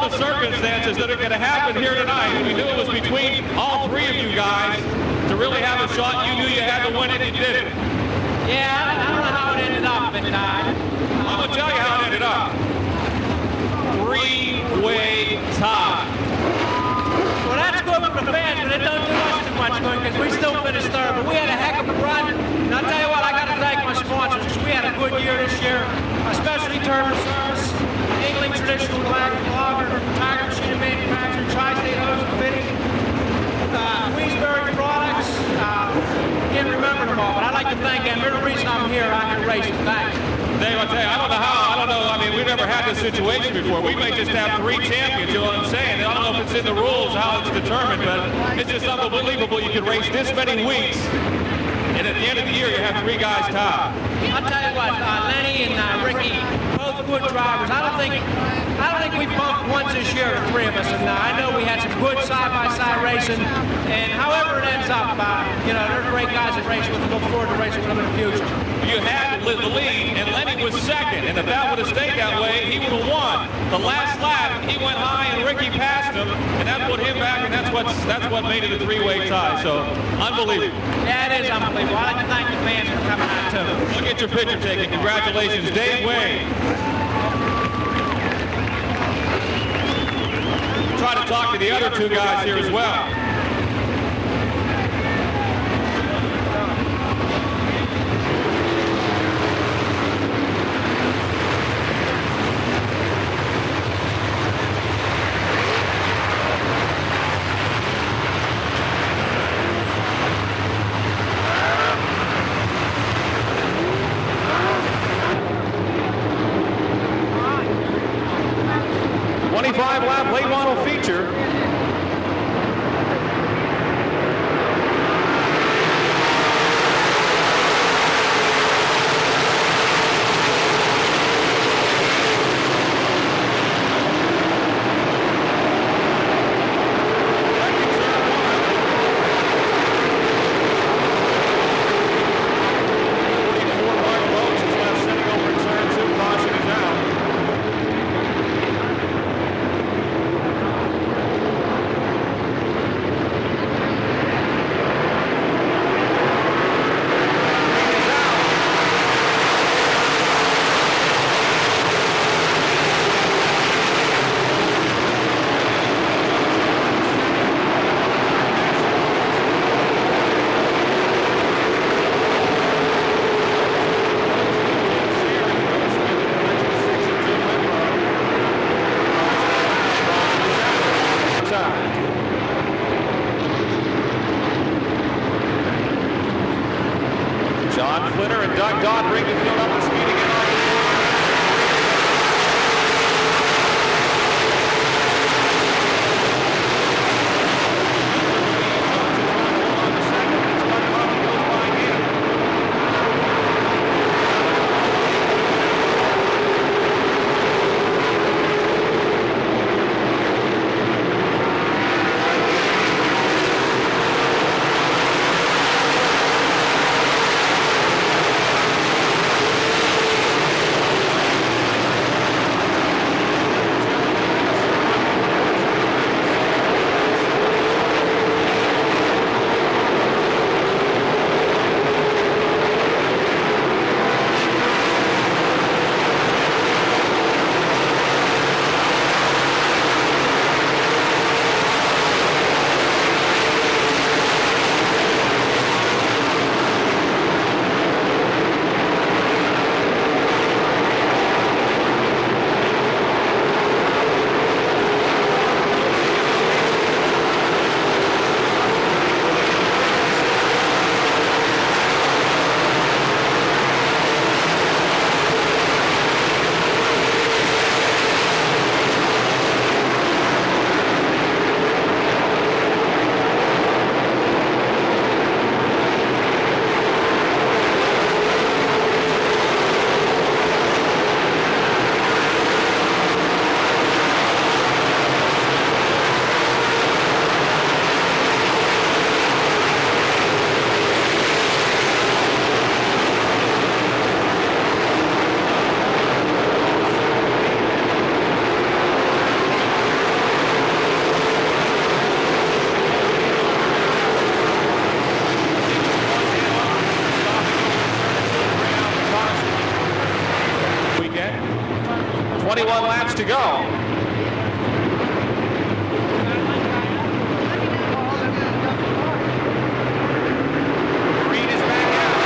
the circumstances that are going to happen here tonight. We knew it was between all three of you guys to really have a shot. You knew you had to win it, and you did it. Yeah, I don't know how it ended up, but I'm going to tell you how it ended up. Three-way tie. well, that's good for the fans, but it don't do us too much good because we still finished third. But we had a heck of a run, and I'll tell you what, I got to thank my sponsors because we had a good year this year, especially Turner Service, England Traditional Lager, Tiger Machine Manufacturing, Tri-State Hose and Fitting, Queensberry Products. Can't remember them all, but I'd like to thank them. They're the reason I'm here out here racing. Thanks. Dave, I'll tell you, I don't know. I mean, we've never had this situation before. We may just have three champions, you know what I'm saying? I don't know if it's in the rules, how it's determined, but it's just unbelievable you can race this many weeks, and at the end of the year, you have three guys tied. I'll tell you what, Lenny and Ricky, both good drivers. I don't think we bumped once this year, the three of us, and I know we had some good side-by-side racing, and however it ends up, they're great guys that race with them. Look forward to racing with them in the future. You had the lead, and Lenny was second, and if that would have stayed that way, he would have won. The last lap, he went high, and Ricky passed him, and that put him back, and that's what made it a three-way tie. So, unbelievable. Yeah, it is unbelievable. I'd like to thank the fans for coming out, too. We'll get your picture taken. Congratulations, Dave Wayne. Try to talk to the other two guys here as well. Lap late model feature. John Flitter and Doug Dodd bring the field up to speed again. 21 laps to go. Green is back out.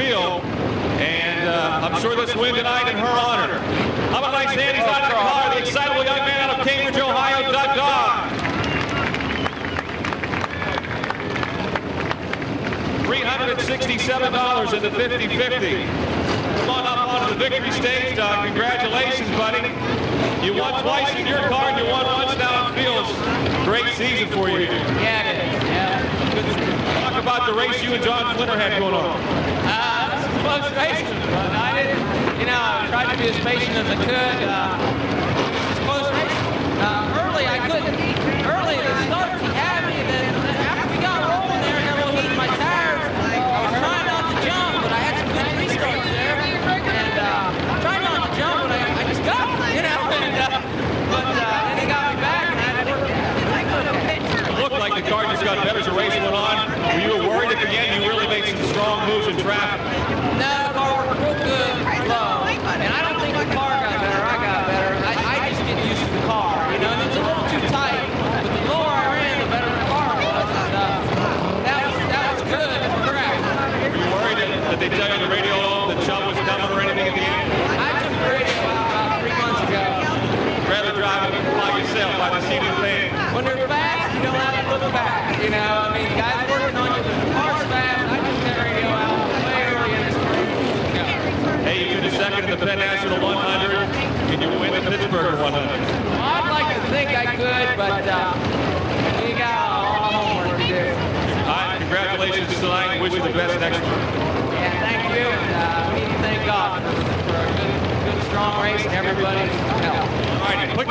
field. And I'm sure this win tonight in her honor. How about nice hand inside of the car, the excitable young man out of Cambridge, Ohio, Doug Dog. $367 in the 50-50. Come on up onto the victory stage, Doug. Congratulations, buddy. You won twice in your car, and you won once downfield. Great season for you. Yeah, it is. Yeah. Good. Talk about the race you and John Flinner had going on. It was a close race, but I didn't, I tried to be as patient as I could. It was a close race. Early in the start, he had me, and then after we got rolling there, got a little heat in my tires. I was trying not to jump, but I had some good restarts there. And trying not to jump, but I just got it, but then he got me back, and I had to work it. It looked like the car just got better as the race went on. Were you worried at the end? You really made some strong moves in traffic. No, the car worked real good, slow. And I don't think the car got better, I got better. I just get used to the car, and it's a little too tight. But the lower I ran, the better the car was. And that was good for track. Were you worried that they tell you on the radio that Chubb was coming or anything at the end? I took the radio out about 3 months ago. Rather drive by yourself, by the seat of the fan. When they're fast, you don't have to look back. Guys working on you. The car's fast. I took that radio out way early in this race. Hey, you finished second in the Penn National 100, and you win the Pittsburgh 100. Well, I'd like to think I could, but we got a lot of homework to do. All right, congratulations tonight. Wish you the best next week. Yeah, thank you. And we need to thank God for a good, strong race and everybody's help. All right, pick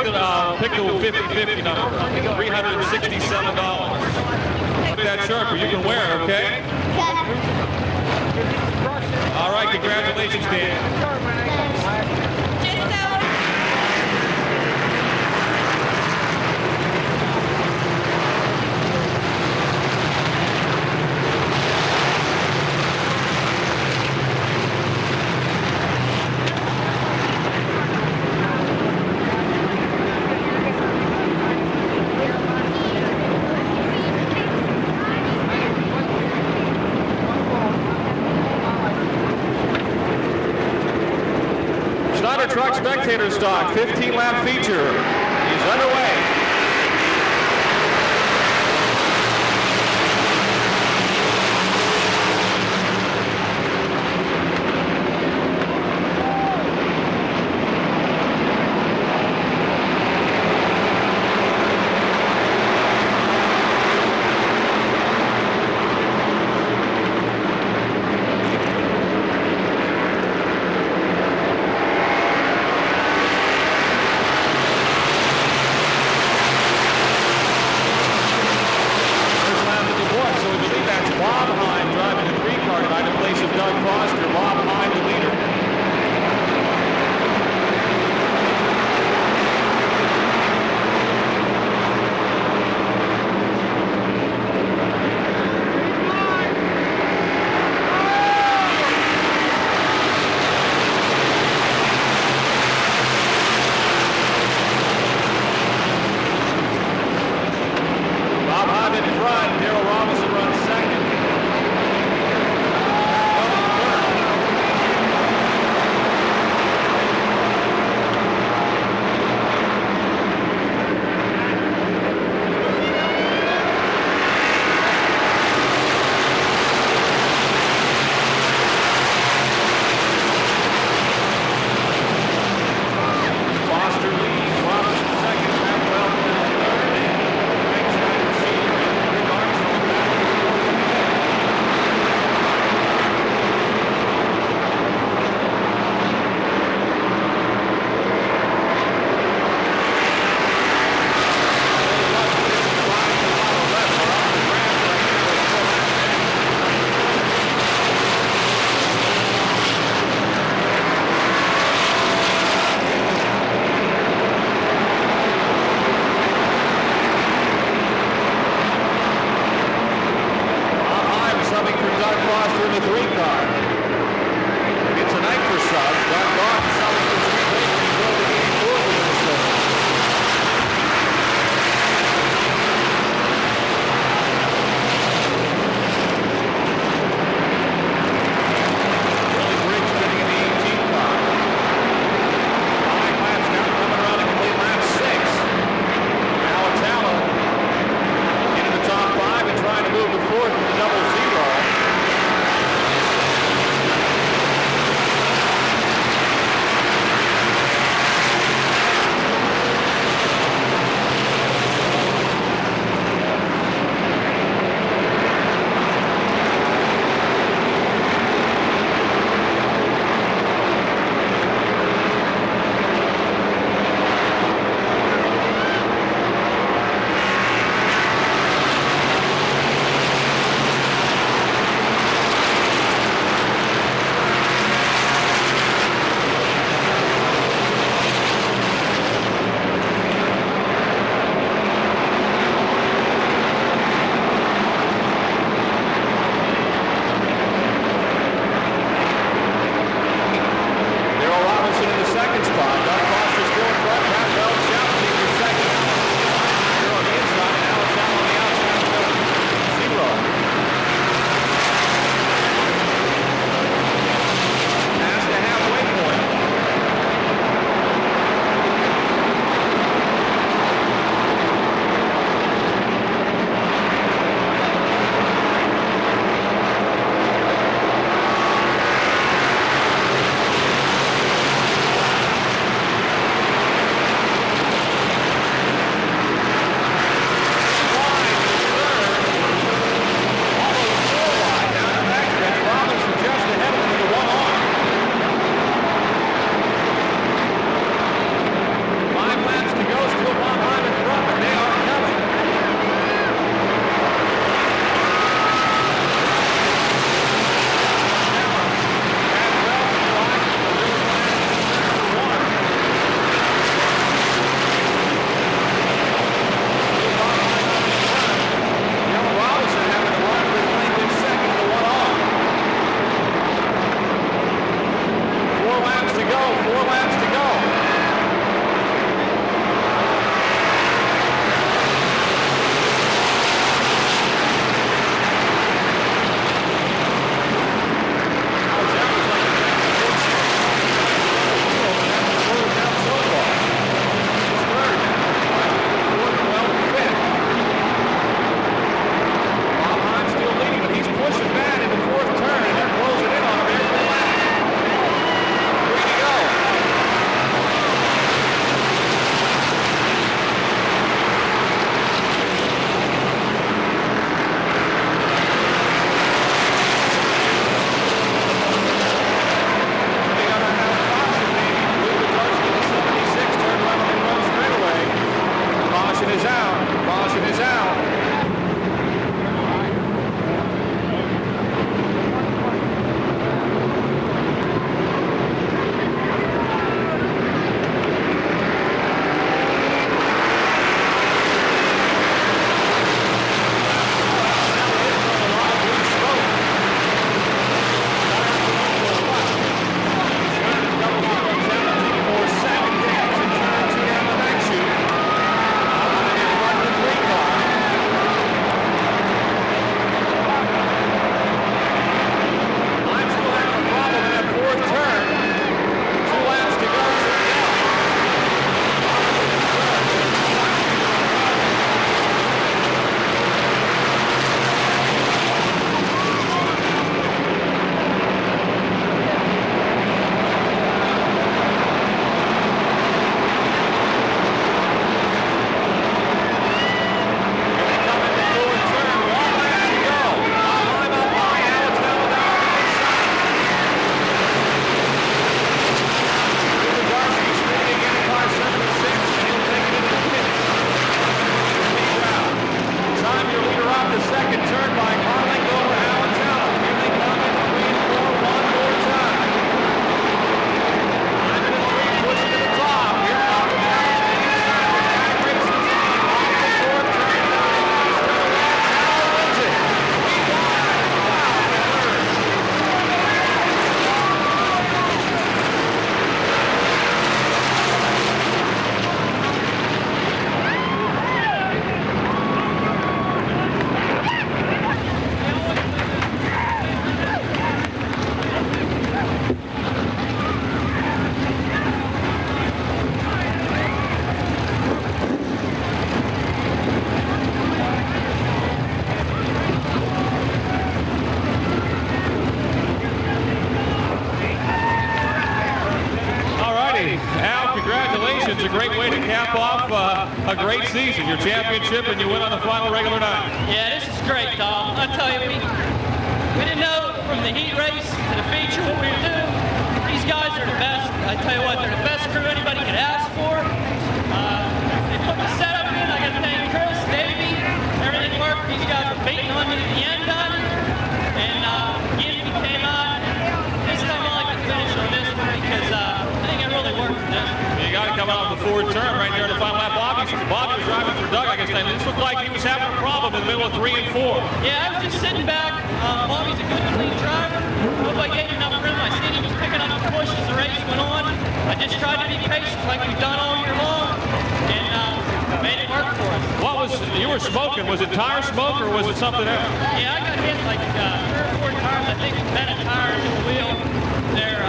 the 50-50 number, $367. Look at that shirt, but you can wear it, okay? All right, congratulations, Dan. Truck spectator stock 15-lap feature is underway. Hey, Al, congratulations. A great way to cap off a great season. Your championship, and you win on the final regular night. Yeah, this is great, Tom. I tell you, we didn't know from the heat race to the feature what we would do. These guys are the best. I tell you what, they're the best crew anybody could ask for. They put the setup in. I got to thank Chris, Davey. Everything worked. These guys were beating on me to the end on it. And Gimpy came on. This time I like to finish on this one because I think it really worked for this. You got to come out of the forward turn right there in the final lap. Bobby was driving for Doug, I guess. This looked like he was having a problem in the middle of 3 and 4. Yeah, I was just sitting back. Bobby's a good, clean driver. Hope I gave him enough room. I seen he was picking up the push as the race went on. I just tried to be patient like we've done all year long, and made it work for us. What was, you were smoking, was it tire smoke or was it something else? Yeah, I got hit like 3 or 4 tires. I think it's bent a tire in the wheel. There,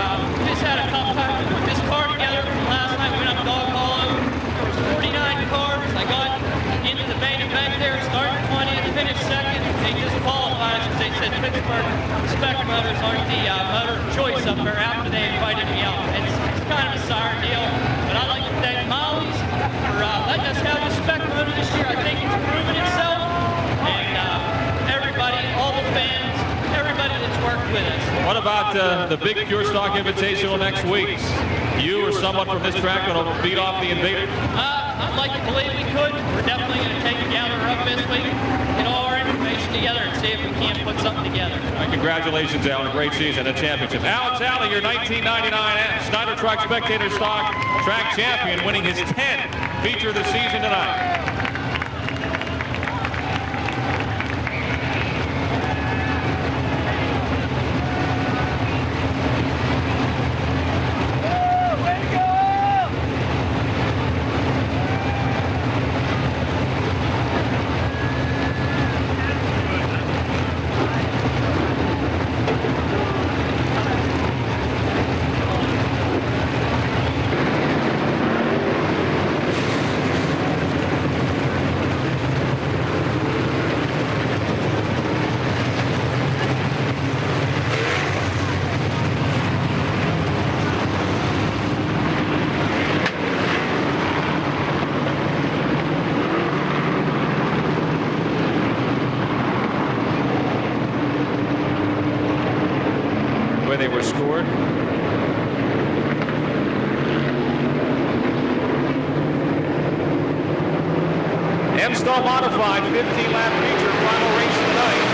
just had a tough time to put this car together from last night. We went up Dog Hollow. There was 49 cars. I got into the main event there, started 20th, finished second. They disqualified us because they said Pittsburgh spec motors aren't the motor of choice up there after they invited me out. It's kind of a sour deal, but I'd like to thank Molly's for letting us have the spec motor this year. I think it's proven itself, and everybody, all the fans, everybody that's worked with us. What about the big Pure Stock Invitational next week? You or someone from this track going to beat off the Invader? I'd like to believe we could. We're definitely going to take the gatherer up this week, get all our information together, and see if we can't put something together. Congratulations, Al, on a great season, a championship. Alex Alley, your 1999 Snyder Truck Spectator Stock Track champion, winning his 10th feature of the season tonight. They were scored. M-Stall modified 15-lap feature, final race of the night.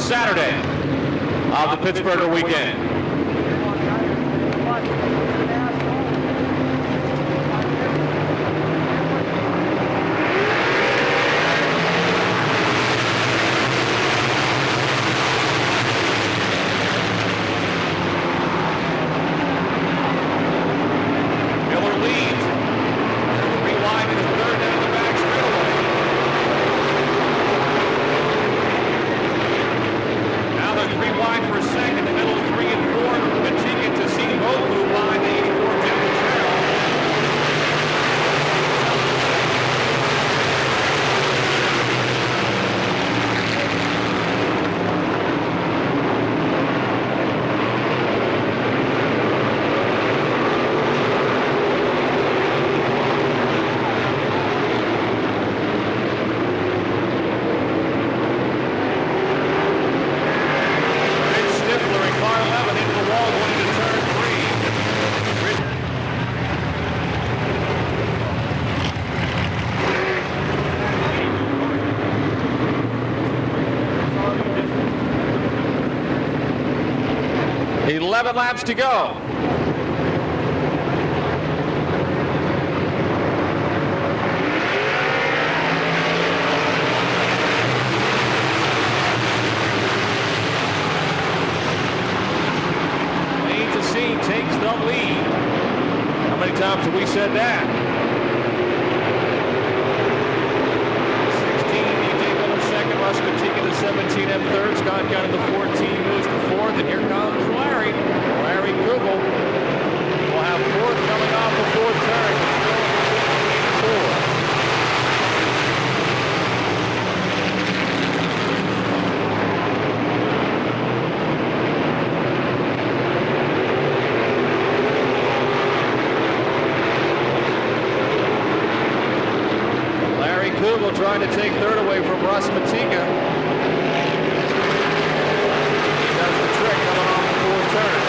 Saturday of the Pittsburgh weekend. Miller leads. 3 wide in the third down the back straightaway. Now they're 3 wide. 11 laps to go. Takes the lead. How many times have we said that? 16, DJ Miller second, Russ Matika the 17 and third, Scott Gunn in the 14 moves to fourth, and here comes Larry Kugel will have fourth coming off the fourth turn. Kugel trying to take third away from Russ Matika. He does the trick coming off the fourth turn.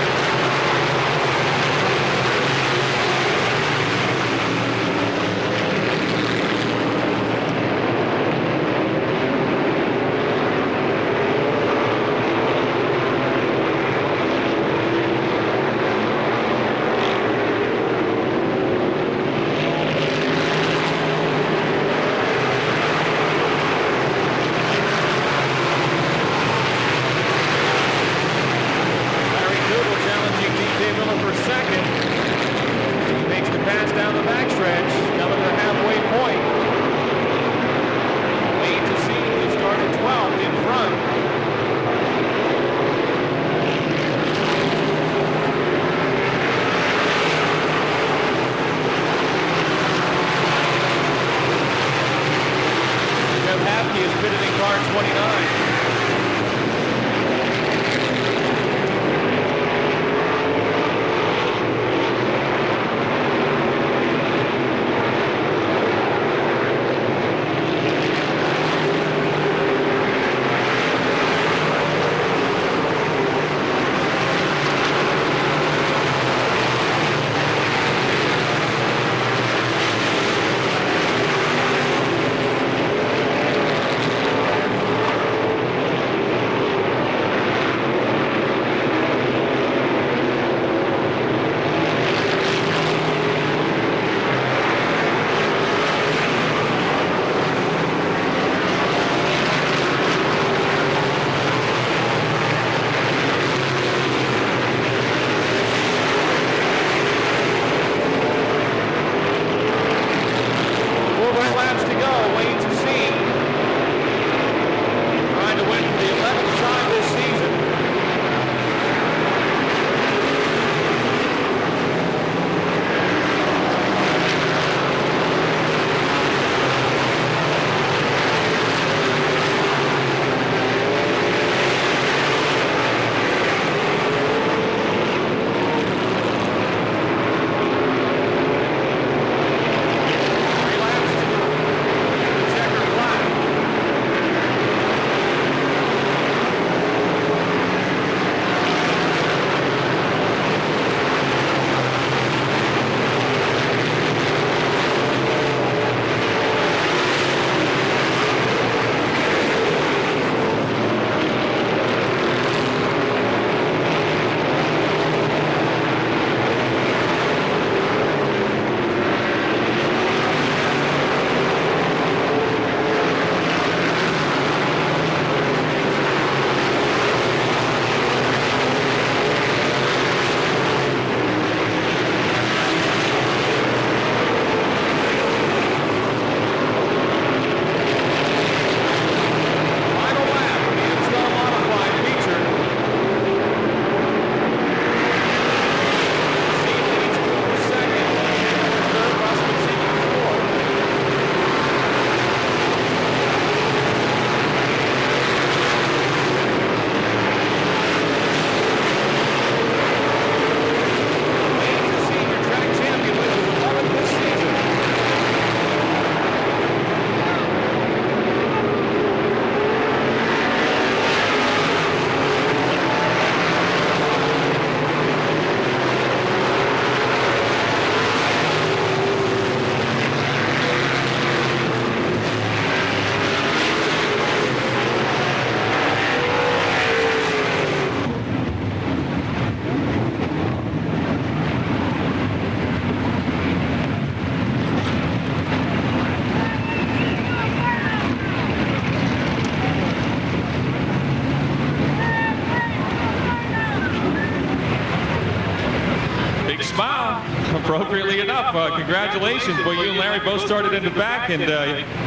He is pitted in car 29. Appropriately enough, congratulations. Well, you and Larry both started in the back, and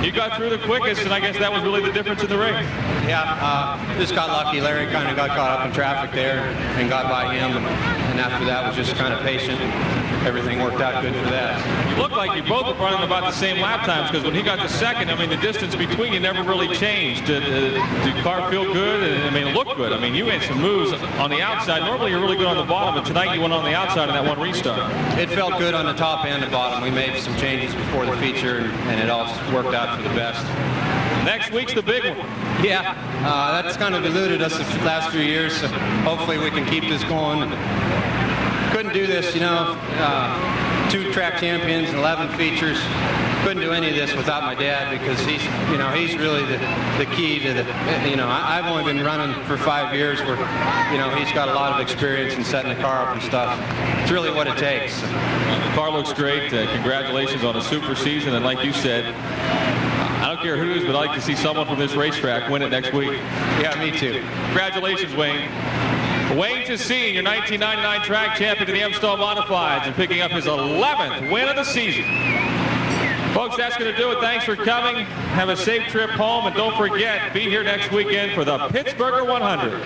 you got through the quickest, and I guess that was really the difference in the race. Yeah, just got lucky. Larry kind of got caught up in traffic there and got by him, and after that was just kind of patient. Everything worked out good for that. You look like you both were running about the same lap times, because when he got to second, I mean, the distance between you never really changed. Did the car feel good? I mean, it looked good. I mean, you had some moves on the outside. Normally, you're really good on the bottom, but tonight you went on the outside in that one restart. It felt good on the top and the bottom. We made some changes before the feature, and it all worked out for the best. Next week's the big one. Yeah, that's kind of eluded us the last few years, so hopefully we can keep this going. Couldn't do this, you know, 2 track champions and 11 features. Couldn't do any of this without my dad, because he's, you know, he's really the key to the, you know, I've only been running for 5 years, where, you know, he's got a lot of experience in setting the car up and stuff. It's really what it takes. The car looks great. Congratulations on a super season, and like you said, I don't care who's, but I'd like to see someone from this racetrack win it next week. Yeah, me too. Congratulations, Wayne. Wayne Tessine, your 1999 track champion in the M-Stall Modifieds, and picking up his 11th win of the season. Folks, that's going to do it. Thanks for coming. Have a safe trip home, and don't forget, be here next weekend for the Pittsburgh 100.